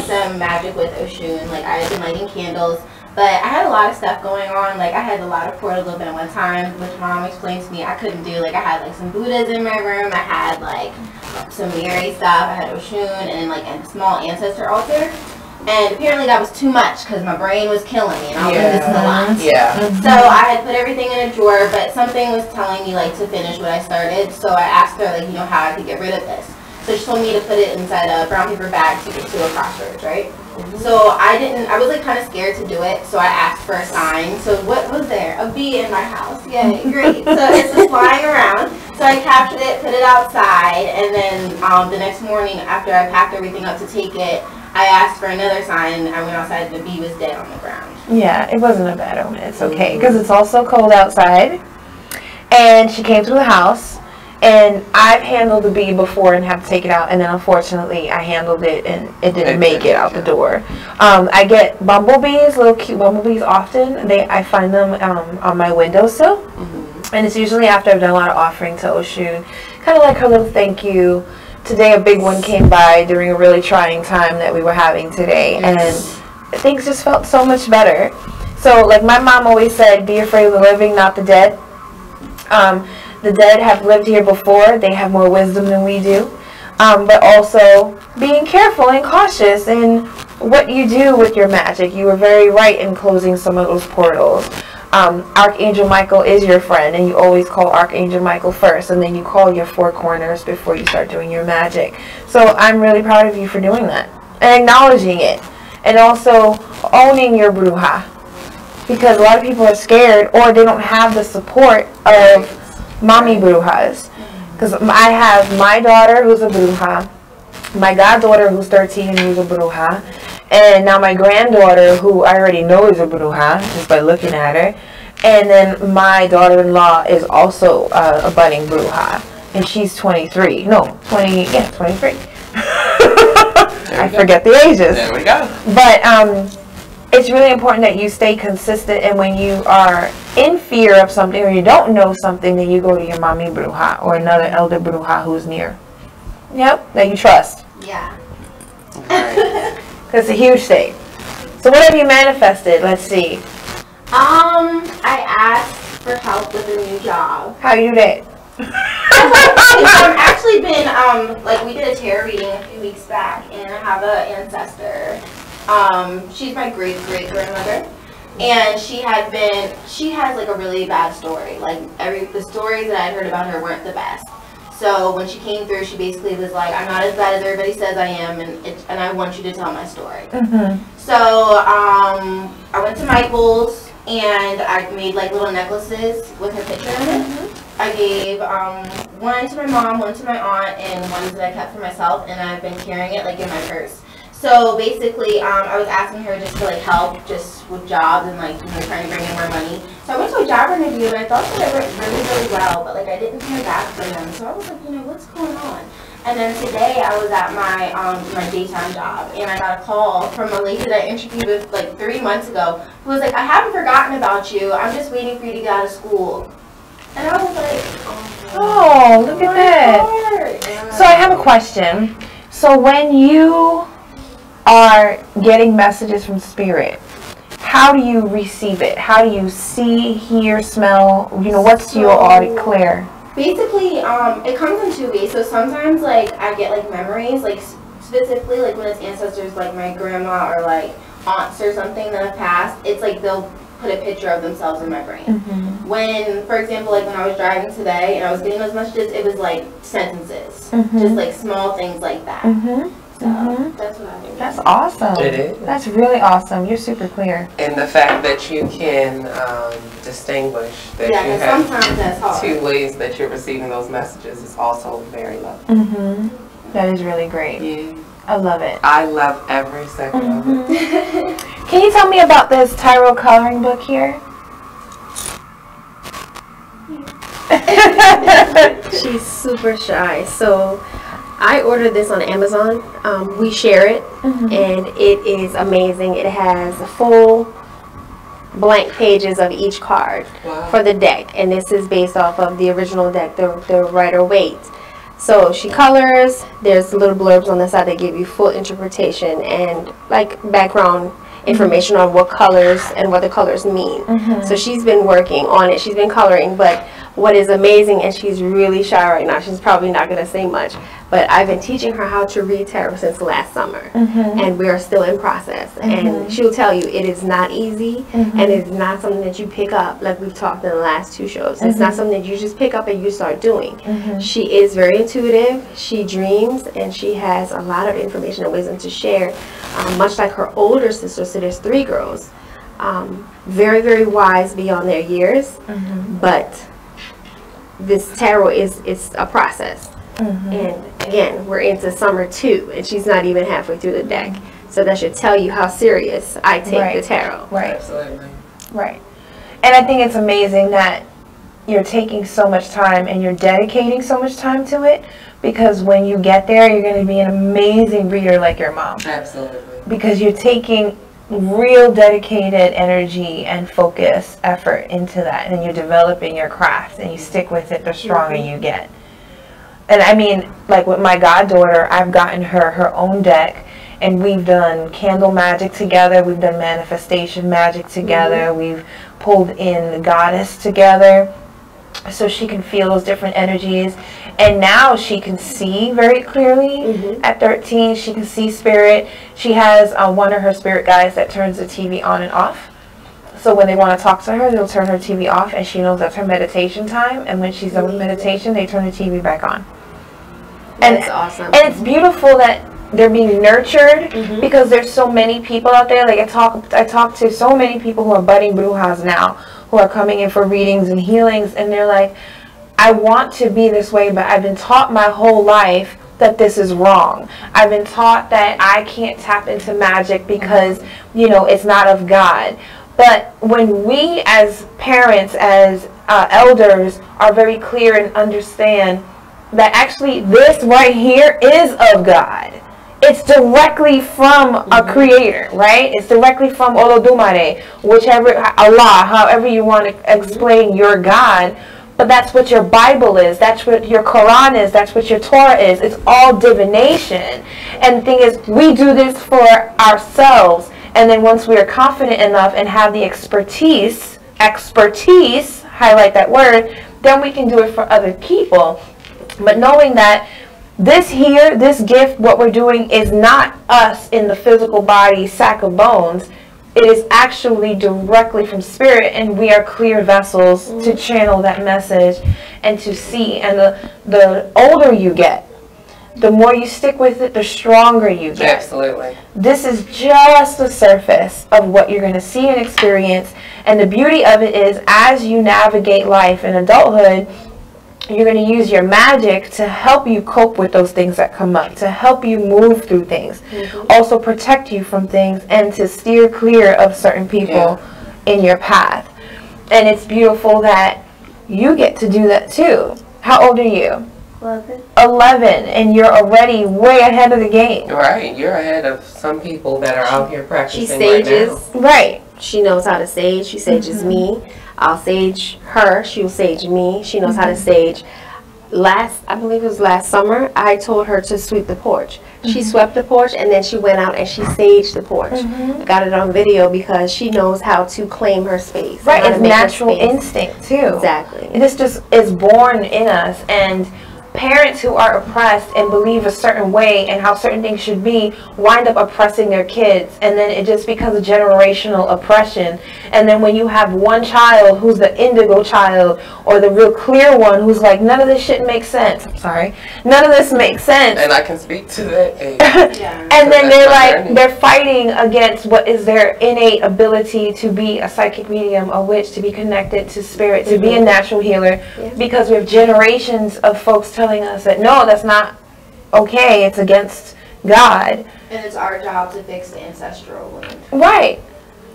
some magic with Oshun. Like I had been lighting candles. But I had a lot of stuff going on. Like I had a lot of portals open at one time, which Mom explained to me I couldn't do. Like I had like some Buddhas in my room. I had like some Mary stuff. I had Oshun and then like a small ancestor altar. And apparently that was too much because my brain was killing me and I was like, this is a lot. Yeah. So I had put everything in a drawer, but something was telling me like to finish what I started. So I asked her like, you know, how I could get rid of this. So she told me to put it inside a brown paper bag to get to a crossroads, right? So I was like kind of scared to do it. So I asked for a sign. So what was there? A bee in my house. Yay, great. So it's just flying around. So I captured it, put it outside, and then the next morning after I packed everything up to take it, I asked for another sign. I went outside and the bee was dead on the ground. Yeah, it wasn't a bad omen. It's okay because it's also cold outside. And she came to the house, and I've handled the bee before and have to take it out. And then unfortunately, I handled it and it didn't make it out the door. I get bumblebees, little cute bumblebees often. I find them on my windowsill, and it's usually after I've done a lot of offering to Oshun, kind of like her little thank you. Today a big one came by during a really trying time that we were having today, and things just felt so much better. So like my mom always said, be afraid of the living, not the dead. The dead have lived here before. They have more wisdom than we do. But also being careful and cautious in what you do with your magic. You were very right in closing some of those portals. Archangel Michael is your friend, and you always call Archangel Michael first, and then you call your four corners before you start doing your magic. So I'm really proud of you for doing that and acknowledging it, and also owning your Bruja, because a lot of people are scared or they don't have the support of mommy Brujas. Because I have my daughter who's a Bruja, my goddaughter who's 13 who's a Bruja, and now my granddaughter, who I already know is a Bruja, just by looking at her. And then my daughter-in-law is also a budding Bruja. And she's 23. No, 23. I forget the ages. There we go. But it's really important that you stay consistent. And when you are in fear of something or you don't know something, then you go to your mommy Bruja or another elder Bruja who's near. Yep, that you trust. Yeah. It's a huge thing. So what have you manifested? Let's see. I asked for help with a new job. How you do that? I've actually been, like we did a tarot reading a few weeks back, and I have an ancestor. She's my great-great-grandmother. And she has like a really bad story. Like the stories that I heard about her weren't the best. So when she came through, she basically was like, I'm not as bad as everybody says I am, and I want you to tell my story. So I went to Michael's, and I made like little necklaces with her picture in it. I gave one to my mom, one to my aunt, and one that I kept for myself, and I've been carrying it like in my purse. So basically, I was asking her just to like help just with jobs and like, you know, trying to bring in more money. So I went to a job interview and I thought that it went really, really well, but like I didn't hear back from them. So I was like, you know, what's going on? And then today I was at my my daytime job, and I got a call from a lady that I interviewed with like 3 months ago, who was like, I haven't forgotten about you. I'm just waiting for you to get out of school. And I was like, oh, look at that. So I have a question. So when you are getting messages from spirit, how do you receive it? How do you see, hear, smell? You know, what's your audit clear? Basically, it comes in 2 ways. So sometimes, like, I get, like, memories, like, specifically, like, when it's ancestors, like, my grandma or, like, aunts or something that have passed, it's, like, they'll put a picture of themselves in my brain. When, for example, like, when I was driving today and I was getting those messages, it was, like, sentences. Just, like, small things like that. So that's what I do. That's awesome. It is. That's really awesome. You're super clear. And the fact that you can distinguish that Yeah, you sometimes have that's hard. 2 ways that you're receiving those messages is also very lovely. That is really great. Yeah. I love it. I love every second of it. Can you tell me about this tarot coloring book here? She's super shy, so I ordered this on Amazon. We share it, and it is amazing. It has full blank pages of each card for the deck, and this is based off of the original deck, the Rider-Waite. So she colors, there's little blurbs on the side that give you full interpretation and like background information on what colors and what the colors mean. So she's been working on it, she's been coloring, but what is amazing, and she's really shy right now. She's probably not going to say much, but I've been teaching her how to read tarot since last summer, and we are still in process. And she'll tell you it is not easy, and it's not something that you pick up like we've talked in the last 2 shows. It's not something that you just pick up and you start doing. She is very intuitive. She dreams, and she has a lot of information and wisdom to share, much like her older sister. So there's 3 girls, very, very wise beyond their years, but this tarot is a process. And again, we're into summer 2, and she's not even halfway through the deck. So that should tell you how serious I take the tarot. Right. Absolutely. Right. And I think it's amazing that you're taking so much time and you're dedicating so much time to it, because when you get there, you're going to be an amazing reader like your mom. Absolutely. Because you're taking real dedicated energy and focus effort into that, and you're developing your craft, and you stick with it the stronger you get. And I mean, like with my goddaughter, I've gotten her own deck, and we've done candle magic together, we've done manifestation magic together, we've pulled in the goddess together so she can feel those different energies. And now she can see very clearly. At 13, she can see spirit. She has one of her spirit guides that turns the TV on and off. So when they want to talk to her, they'll turn her TV off, and she knows that's her meditation time. And when she's done with meditation, they turn the TV back on. And that's awesome. And it's beautiful that they're being nurtured, because there's so many people out there. Like I talk to so many people who are budding brujas now, who are coming in for readings and healings, and they're like, I want to be this way, but I've been taught my whole life that this is wrong. I've been taught that I can't tap into magic because, you know, it's not of God. But when we as parents, as elders, are very clear and understand that actually this right here is of God. It's directly from a creator, right? It's directly from Olodumare, whichever, Allah, however you want to explain your God. But that's what your Bible is. That's what your Quran is. That's what your Torah is. It's all divination. And the thing is, we do this for ourselves. And then once we are confident enough and have the expertise, highlight that word, then we can do it for other people. But knowing that this gift, what we're doing is not us in the physical body, sack of bones. It is actually directly from spirit, and we are clear vessels to channel that message and to see. And the older you get, the more you stick with it, the stronger you get. Absolutely. This is just the surface of what you're going to see and experience. And the beauty of it is, as you navigate life in adulthood, you're going to use your magic to help you cope with those things that come up, to help you move through things, also protect you from things, and to steer clear of certain people in your path. And it's beautiful that you get to do that too. How old are you? 11. 11, and you're already way ahead of the game. Right, you're ahead of some people that are out here practicing. She sages. Right now. Right. She knows how to sage. She sages me. I'll sage her. She'll sage me. She knows how to sage. I believe it was last summer, I told her to sweep the porch. She swept the porch, and then she went out and she saged the porch. I got it on video because she knows how to claim her space. Right, it's natural instinct too. Exactly. This just is born in us, and parents who are oppressed and believe a certain way and how certain things should be wind up oppressing their kids, and then it just becomes a generational oppression. And then when you have one child who's the indigo child, or the real clear one who's like, none of this shit makes sense. I'm sorry. None of this makes sense. And I can speak to that age. And then they're like, they're fighting against what is their innate ability to be a psychic medium, a witch, to be connected to spirit, to be a natural healer, because we have generations of folks telling us that no, that's not okay, it's against God. And it's our job to fix the ancestral wound. Right.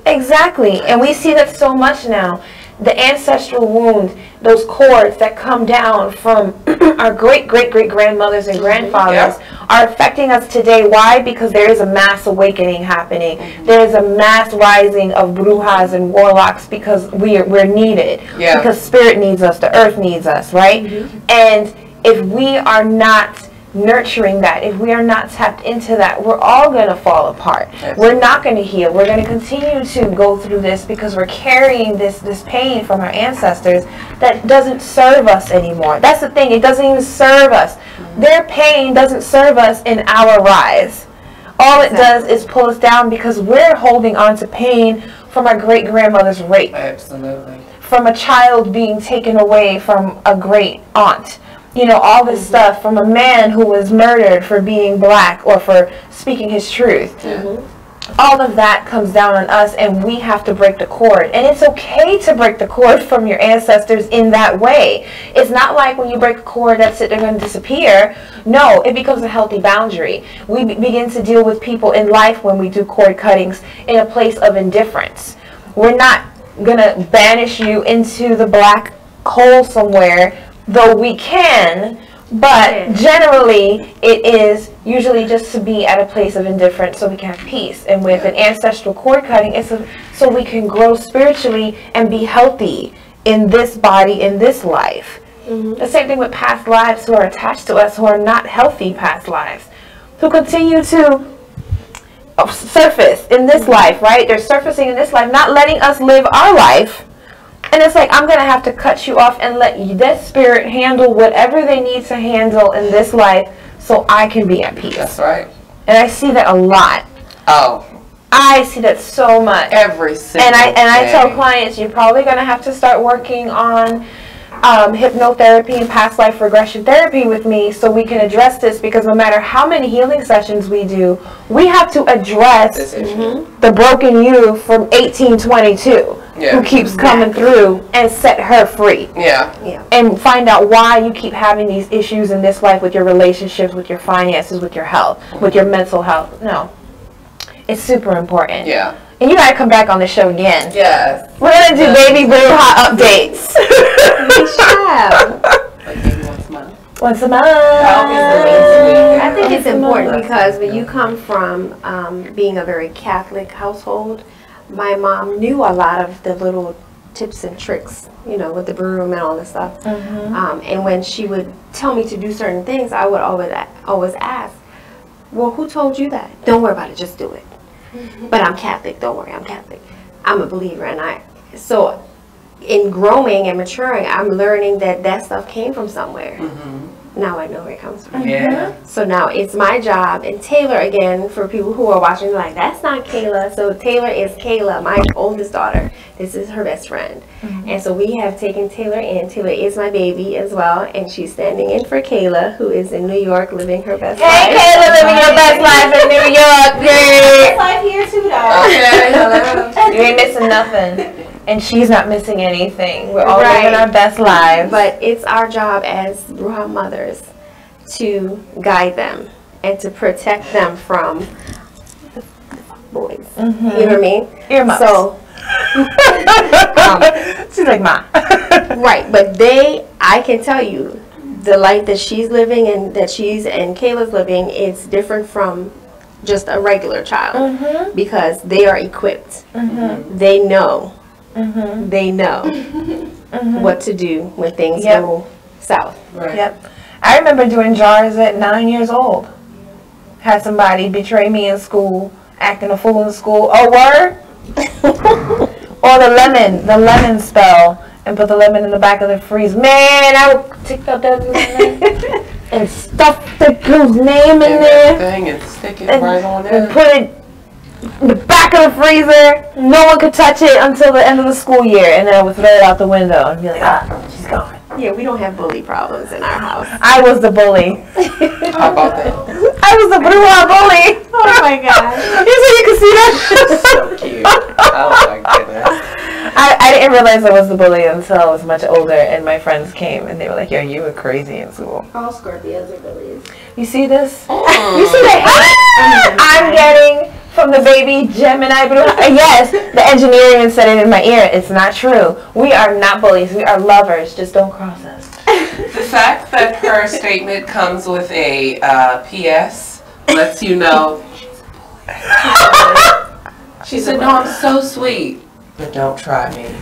Exactly. And we see that so much now. The ancestral wound, those cords that come down from our great-great-great-grandmothers and grandfathers are affecting us today. Why? Because there is a mass awakening happening. There is a mass rising of brujas and warlocks, because we're needed. Because spirit needs us, the earth needs us, right? And if we are not nurturing that, if we are not tapped into that, we're all going to fall apart. We're not going to heal. We're going to continue to go through this because we're carrying this pain from our ancestors that doesn't serve us anymore. That's the thing. It doesn't even serve us. Their pain doesn't serve us in our rise. All it does is pull us down because we're holding on to pain from our great-grandmother's rape. Absolutely. From a child being taken away from a great aunt. You know, all this stuff from a man who was murdered for being black or for speaking his truth. All of that comes down on us, and we have to break the cord. And it's okay to break the cord from your ancestors in that way. It's not like when you break a cord, that's it, they're going to disappear. No, it becomes a healthy boundary. We begin to deal with people in life when we do cord cuttings in a place of indifference. We're not going to banish you into the black hole somewhere, though we can, but generally it is usually just to be at a place of indifference so we can have peace. And with an ancestral cord cutting, it's so we can grow spiritually and be healthy in this body, in this life. The same thing with past lives who are attached to us, who are not healthy past lives, who continue to surface in this life, right? They're surfacing in this life, not letting us live our life. And it's like, I'm going to have to cut you off and let that spirit handle whatever they need to handle in this life so I can be at peace. That's right. And I see that a lot. Oh. I see that so much. Every single day. And I tell day. clients, you're probably going to have to start working on hypnotherapy and past life regression therapy with me so we can address this, because no matter how many healing sessions we do, we have to address the broken you from 1822 who keeps coming through and set her free. And find out why you keep having these issues in this life with your relationships, with your finances, with your health, with your mental health. No. It's super important. And you gotta come back on the show again. Yes. We're gonna do Baby Bruja updates. We shall. Like maybe once a month. Once a month. I think it's important because when you come from being a very Catholic household, my mom knew a lot of the little tips and tricks, you know, with the broom and all this stuff. And when she would tell me to do certain things, I would always ask, well, who told you that? Don't worry about it, just do it. But I'm Catholic, don't worry, I'm Catholic. I'm a believer, and so in growing and maturing, I'm learning that that stuff came from somewhere. Now I know where it comes from. So now it's my job, and Taylor, again, for people who are watching, like, that's not Kayla. So Taylor is Kayla, my oldest daughter. This is her best friend. And so we have taken Taylor in. Taylor is my baby as well, and she's standing in for Kayla, who is in New York living her best life. Hey, Kayla, living your best life in New York, girl. Life here too, though. You ain't missing nothing. And she's not missing anything. We're all living our best lives. But it's our job as Bruja mothers to guide them and to protect them from the boys. You know what I mean? Earmuffs. So, she's like, Ma. Right, but I can tell you, the life that she's living and that she's and Kayla's living is different from just a regular child because they are equipped. They know. They know what to do when things go south. I remember doing jars at 9 years old. Had somebody betray me in school, acting a fool in school. Oh, word? Or the lemon spell, and put the lemon in the back of the freezer. Man, I would take out that lemon and stuff the girl's name in there. And stick it right on there. And put it in the back of the freezer. No one could touch it until the end of the school year, and then I would throw it out the window and be like, she's gone. Yeah, we don't have bully problems in our house. I was the bully. How about that? I was the Bruja bully. Oh my god. You can see that? So cute. Oh my goodness. I didn't realize I was the bully until I was much older and my friends came and they were like, yo, you were crazy in school. All Scorpios are bullies. You see this? You see the hate I'm getting from the baby Gemini Bruja? Yes, the engineer even said it in my ear. It's not true. We are not bullies. We are lovers. Just don't cross us. The fact that her statement comes with a P.S. lets you know. She said, no, I'm so sweet. But don't try me.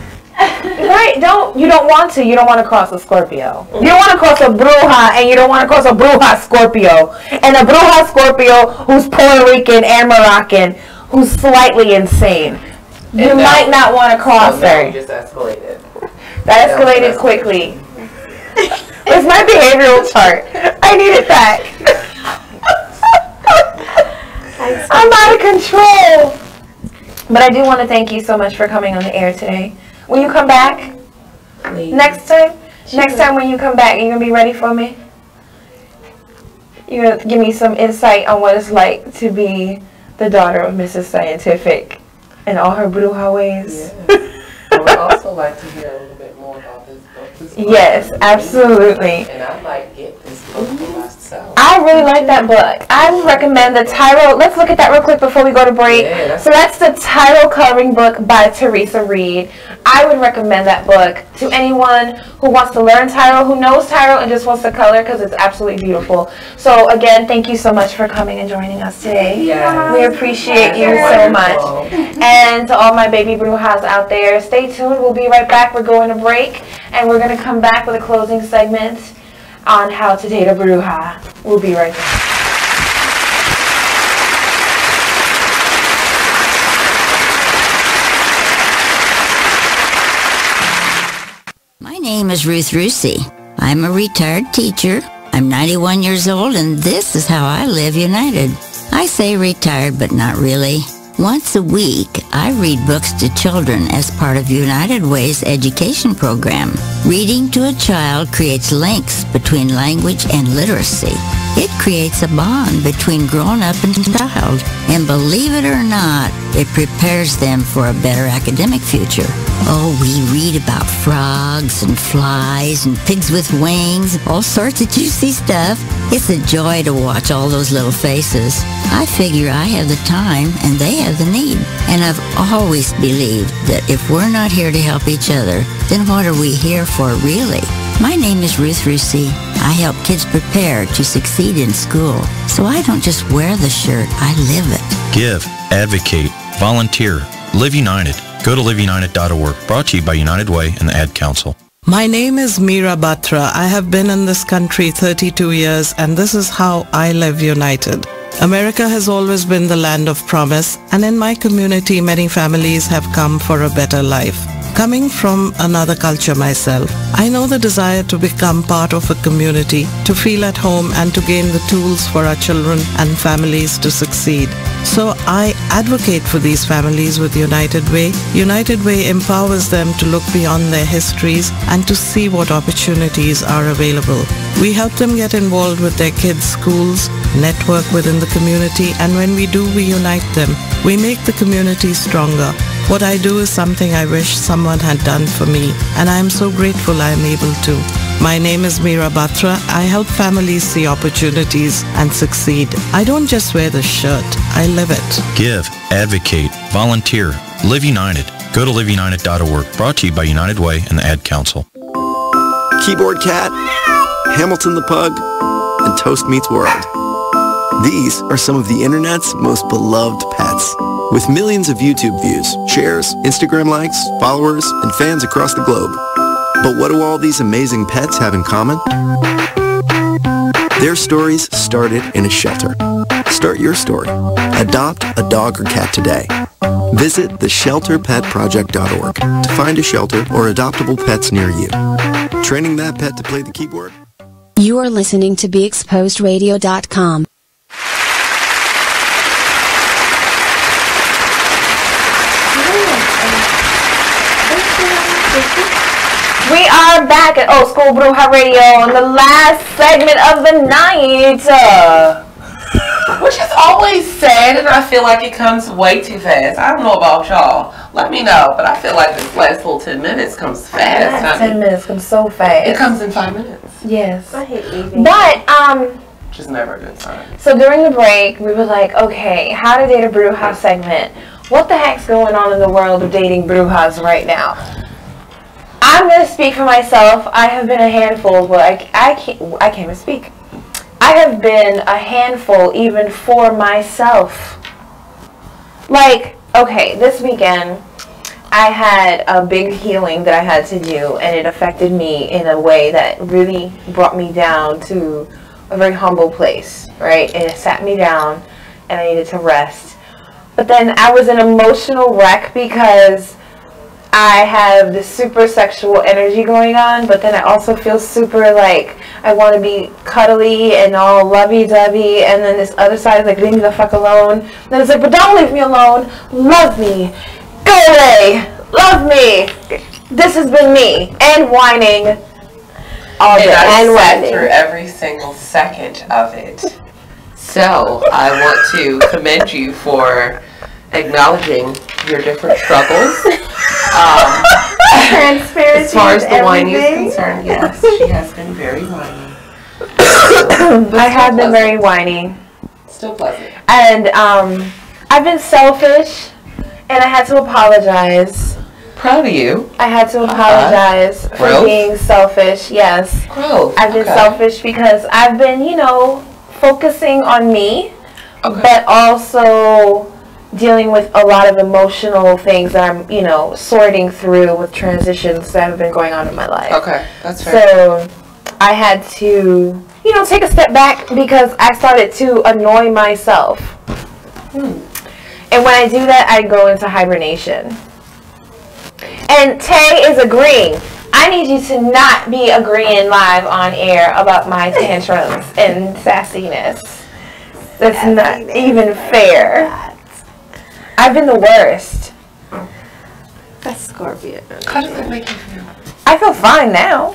Right? You don't want to cross a Scorpio. You don't want to cross a Bruja, and you don't want to cross a Bruja Scorpio. And a Bruja Scorpio who's Puerto Rican and Moroccan, who's slightly insane. You might not want to cross her. Just escalated. That escalated quickly. It's my behavioral chart. I need it back. I'm out of control. But I do want to thank you so much for coming on the air today. Will you come back? Please. Next time? Sure. Next time when you come back, you're going to be ready for me? You're going to give me some insight on what it's like to be the daughter of Mrs. Scientific and all her Bruja ways? Yeah. I would also like to hear a little bit more about this book. Yes, absolutely. And I'd like to get this book for myself. I really like that book. I would recommend the Tyro. Let's look at that real quick before we go to break. Yeah, so that's the Tyro coloring book by Teresa Reed. I would recommend that book to anyone who wants to learn Tyro, who knows Tyro and just wants to color, because it's absolutely beautiful. So again, thank you so much for coming and joining us today. Yeah. We appreciate you so much. And to all my baby Brujas out there, stay tuned. We'll be right back. We're going to break, and we're going to come back with a closing segment on how to date a Bruja. We'll be right back. My name is Ruth Rusi. I'm a retired teacher. I'm 91 years old, and this is how I live united. I say retired, but not really. Once a week, I read books to children as part of United Way's education program. Reading to a child creates links between language and literacy. It creates a bond between grown-up and child. And believe it or not, it prepares them for a better academic future. Oh, we read about frogs and flies and pigs with wings, all sorts of juicy stuff. It's a joy to watch all those little faces. I figure I have the time and they have the need. And I've always believed that if we're not here to help each other, then what are we here for really? My name is Ruth Rusi. I help kids prepare to succeed in school. So I don't just wear the shirt, I live it. Give, advocate, volunteer, live united. Go to liveunited.org. Brought to you by United Way and the Ad Council. My name is Meera Batra. I have been in this country 32 years, and this is how I live united. America has always been the land of promise, and in my community many families have come for a better life. Coming from another culture myself, I know the desire to become part of a community, to feel at home, and to gain the tools for our children and families to succeed. So I advocate for these families with United Way. United Way empowers them to look beyond their histories and to see what opportunities are available. We help them get involved with their kids' schools, network within the community, and when we do, we unite them. We make the community stronger. What I do is something I wish someone had done for me, and I am so grateful I am able to. My name is Meera Batra. I help families see opportunities and succeed. I don't just wear the shirt, I live it. Give, advocate, volunteer, live united. Go to liveunited.org. Brought to you by United Way and the Ad Council. Keyboard Cat, Hamilton the Pug, and Toast Meets World. These are some of the internet's most beloved pets. With millions of YouTube views, shares, Instagram likes, followers, and fans across the globe. But what do all these amazing pets have in common? Their stories started in a shelter. Start your story. Adopt a dog or cat today. Visit theshelterpetproject.org to find a shelter or adoptable pets near you. Training that pet to play the keyboard? You are listening to BeExposedRadio.com. We are back at Old School Bruja Radio on the last segment of the night. Which is always sad, and I feel like it comes way too fast. I don't know about y'all. Let me know, but I feel like this last full 10 minutes comes fast. Last 10 minutes comes so fast. It comes in 5 minutes. Yes. I hate leaving. But, Just never a good time. So during the break, we were like, okay, how to date a Bruja segment. What the heck's going on in the world of dating Brujas right now? I'm going to speak for myself. I have been a handful, but I can't even speak. I have been a handful even for myself. Like, okay, this weekend, I had a big healing that I had to do, and it affected me in a way that really brought me down to a very humble place, right? And it sat me down, and I needed to rest. But then I was an emotional wreck because I have this super sexual energy going on, but then I also feel super like I want to be cuddly and all lovey-dovey, and then this other side is like, leave me the fuck alone. Then it's like, but don't leave me alone. Love me. Go away. Love me. This has been me. And whining all day. And I sat through every single second of it. So I want to commend you for acknowledging your different struggles. Transparency. As far as the whining is concerned, yes, she has been very whiny. I have been very whiny. Still pleasant. And I've been selfish, and I had to apologize. Proud of you. I had to apologize for being selfish. Yes. Growth. I've been selfish because I've been, you know, focusing on me, but also dealing with a lot of emotional things that I'm, you know, sorting through with transitions that have been going on in my life. Okay, that's fair. So I had to, you know, take a step back because I started to annoy myself. And when I do that, I go into hibernation. And Tay is agreeing. I need you to not be agreeing live on air about my tantrums and sassiness. That's not even fair. I've been the worst. That's Scorpio. How does that make you feel? I feel fine now.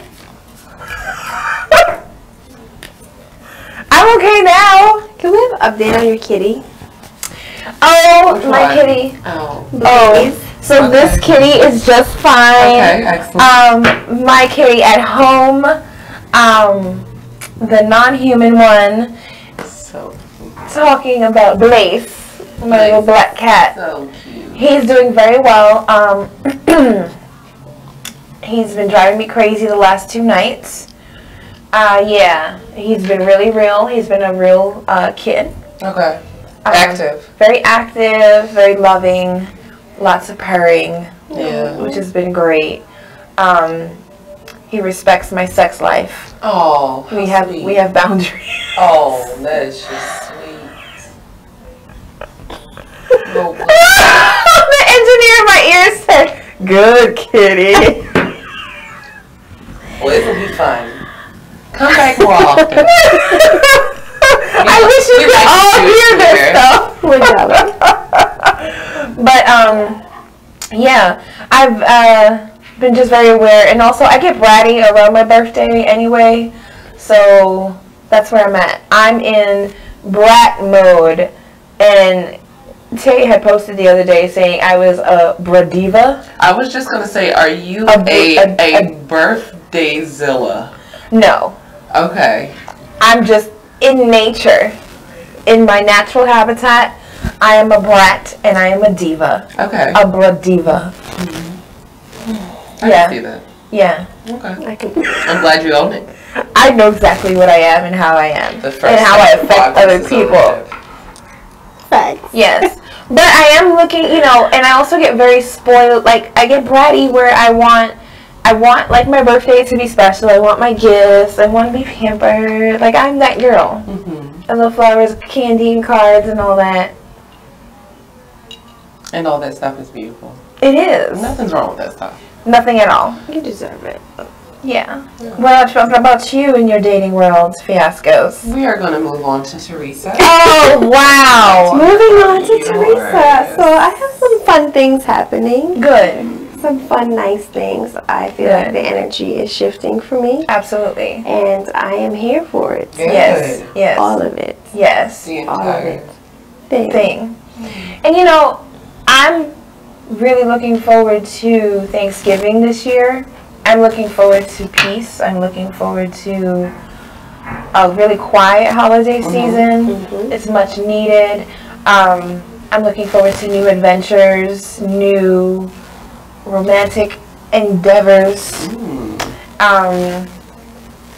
I'm okay now. Can we have an update on your kitty? Oh, my kitty. Oh. So this kitty is just fine. Okay, excellent. My kitty at home, the non-human one, so talking about Blaze, my little black cat. So cute. He's doing very well. He's been driving me crazy the last 2 nights. Yeah, he's been really real. He's been a real kid. Okay. Active. Very active, very loving, lots of purring, which has been great. He respects my sex life. Oh, we have boundaries. Oh, that is just sweet. Oh, the engineer in my ear said, "Good kitty." Well, it'll be fine. Come back more often. I wish you could all hear this stuff. But yeah, I've been just very aware, and also I get bratty around my birthday anyway, so that's where I'm at. I'm in brat mode, and Tay had posted the other day saying I was a bradiva. I was just gonna say, are you a birthday zilla? No. Okay. I'm just in nature, in my natural habitat. I am a brat and I am a diva. Okay. A bradiva. I can see that. Yeah. Okay. I'm glad you own it. I know exactly what I am and how I am, and how I affect other people. Facts. Yes. But I am looking, you know, and I also get very spoiled. Like, I get bratty where I want like my birthday to be special. I want my gifts. I want to be pampered. Like, I'm that girl. I love flowers, candy, and cards, and all that. And all that stuff is beautiful. It is. Nothing's wrong with that stuff. Nothing at all. You deserve it. Yeah. What about you in your dating world fiascos? We are going to move on to Teresa. Oh, wow. Moving on to Teresa. So I have some fun things happening. Good. Some fun, nice things. I feel like the energy is shifting for me. Absolutely. And I am here for it. Good. Yes. Yes. All of it. Yes. The All of entire it. Thing. And you know, I'm really looking forward to Thanksgiving this year. I'm looking forward to peace. I'm looking forward to a really quiet holiday season. It's much needed. I'm looking forward to new adventures, new romantic endeavors.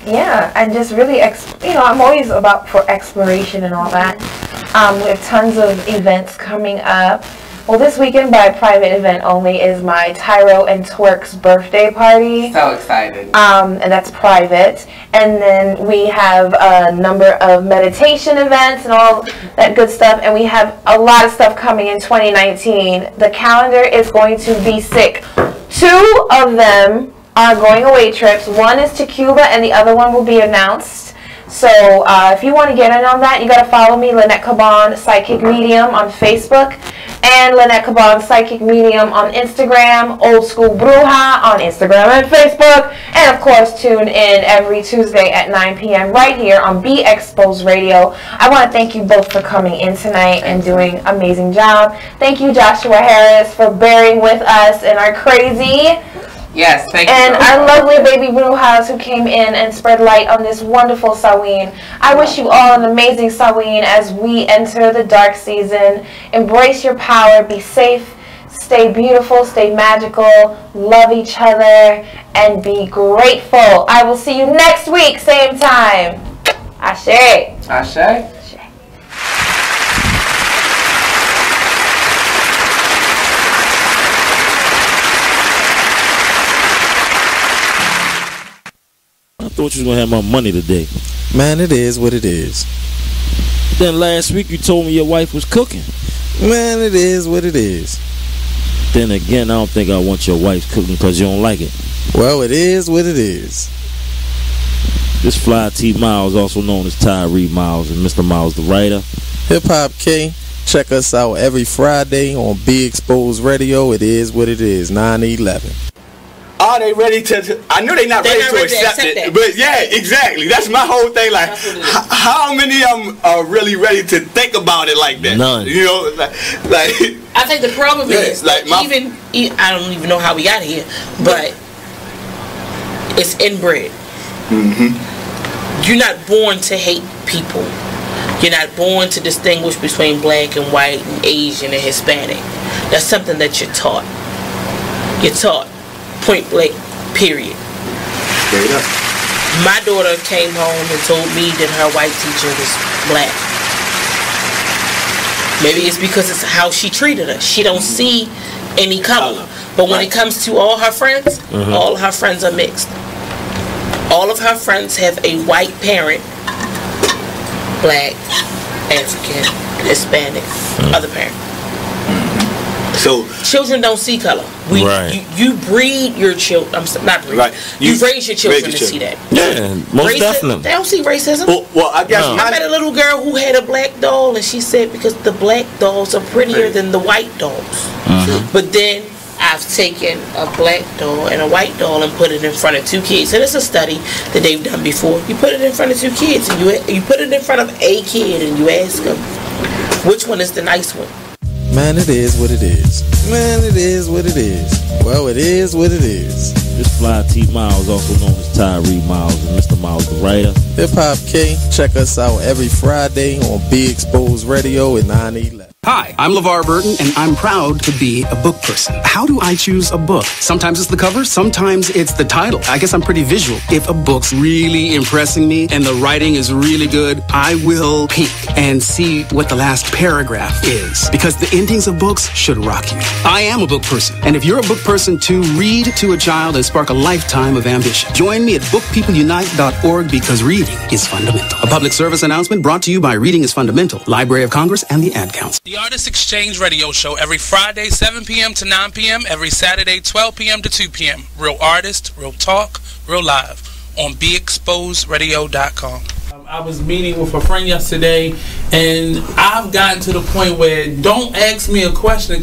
Yeah, and just really, you know, I'm always about for exploration and all that. We have tons of events coming up. Well, this weekend by private event only is my Tyro and Twerk's birthday party. So excited. And that's private. And then we have a number of meditation events and all that good stuff. And we have a lot of stuff coming in 2019. The calendar is going to be sick. 2 of them are going away trips. One is to Cuba and the other one will be announced. So if you want to get in on that, you got to follow me, Lynette Caban, Psychic Medium on Facebook, and Lynette Caban, Psychic Medium on Instagram, Old School Bruja on Instagram and Facebook, and of course tune in every Tuesday at 9 p.m. right here on Be Exposed Radio. I want to thank you both for coming in tonight and doing an amazing job. Thank you, Joshua Harris, for bearing with us in our crazy. Yes, thank you. And our lovely baby Brujas who came in and spread light on this wonderful Samhain. I wish you all an amazing Samhain as we enter the dark season. Embrace your power, be safe, stay beautiful, stay magical, love each other, and be grateful. I will see you next week, same time. Ashe. Ashe. I thought you was gonna have my money today. Man, it is what it is. Then last week you told me your wife was cooking. Man, it is what it is. Then again, I don't think I want your wife cooking because you don't like it. Well, it is what it is. This Fly T Miles, also known as Tyree Miles, and Mr. Miles the writer. Hip Hop K. Check us out every Friday on Be Exposed Radio. It is what it is, 9/11. Are they ready to? I know they're not ready to accept it, but yeah, exactly. That's my whole thing. Like, how many of them are really ready to think about it like that? None. You know, like I think the problem is like even I don't even know how we got here, but it's inbred. You're not born to hate people. You're not born to distinguish between black and white and Asian and Hispanic. That's something that you're taught. You're taught. Point blank, period. Straight up. My daughter came home and told me that her white teacher was black. Maybe it's because it's how she treated her. She don't see any color. But when it comes to all her friends, all her friends are mixed. All of her friends have a white parent, black, African, Hispanic, other parent. So children don't see color. You breed your children. I'm not breed. Right. You raise your children to see that. Yeah, most definitely. They don't see racism. Well, I guess I met a little girl who had a black doll, and she said because the black dolls are prettier than the white dolls. But then I've taken a black doll and a white doll and put it in front of 2 kids. And it's a study that they've done before. You put it in front of 2 kids, and you put it in front of a kid, and you ask them which one is the nice one. Man, it is what it is. Man, it is what it is. Well, it is what it is. This Fly T Miles, also known as Tyree Miles, and Mr. Miles the writer. Hip Hop K. Check us out every Friday on Be Exposed Radio at 9/11. Hi, I'm LeVar Burton, and I'm proud to be a book person. How do I choose a book? Sometimes it's the cover, sometimes it's the title. I guess I'm pretty visual. If a book's really impressing me and the writing is really good, I will peek and see what the last paragraph is, because the endings of books should rock you. I am a book person, and if you're a book person too, read to a child and spark a lifetime of ambition. Join me at bookpeopleunite.org, because reading is fundamental. A public service announcement brought to you by Reading is Fundamental, Library of Congress, and the Ad Council. The Artist Exchange Radio Show every Friday, 7 p.m. to 9 p.m. Every Saturday, 12 p.m. to 2 p.m. Real artist, real talk, real live on BeExposedRadio.com. I was meeting with a friend yesterday, and I've gotten to the point where don't ask me a question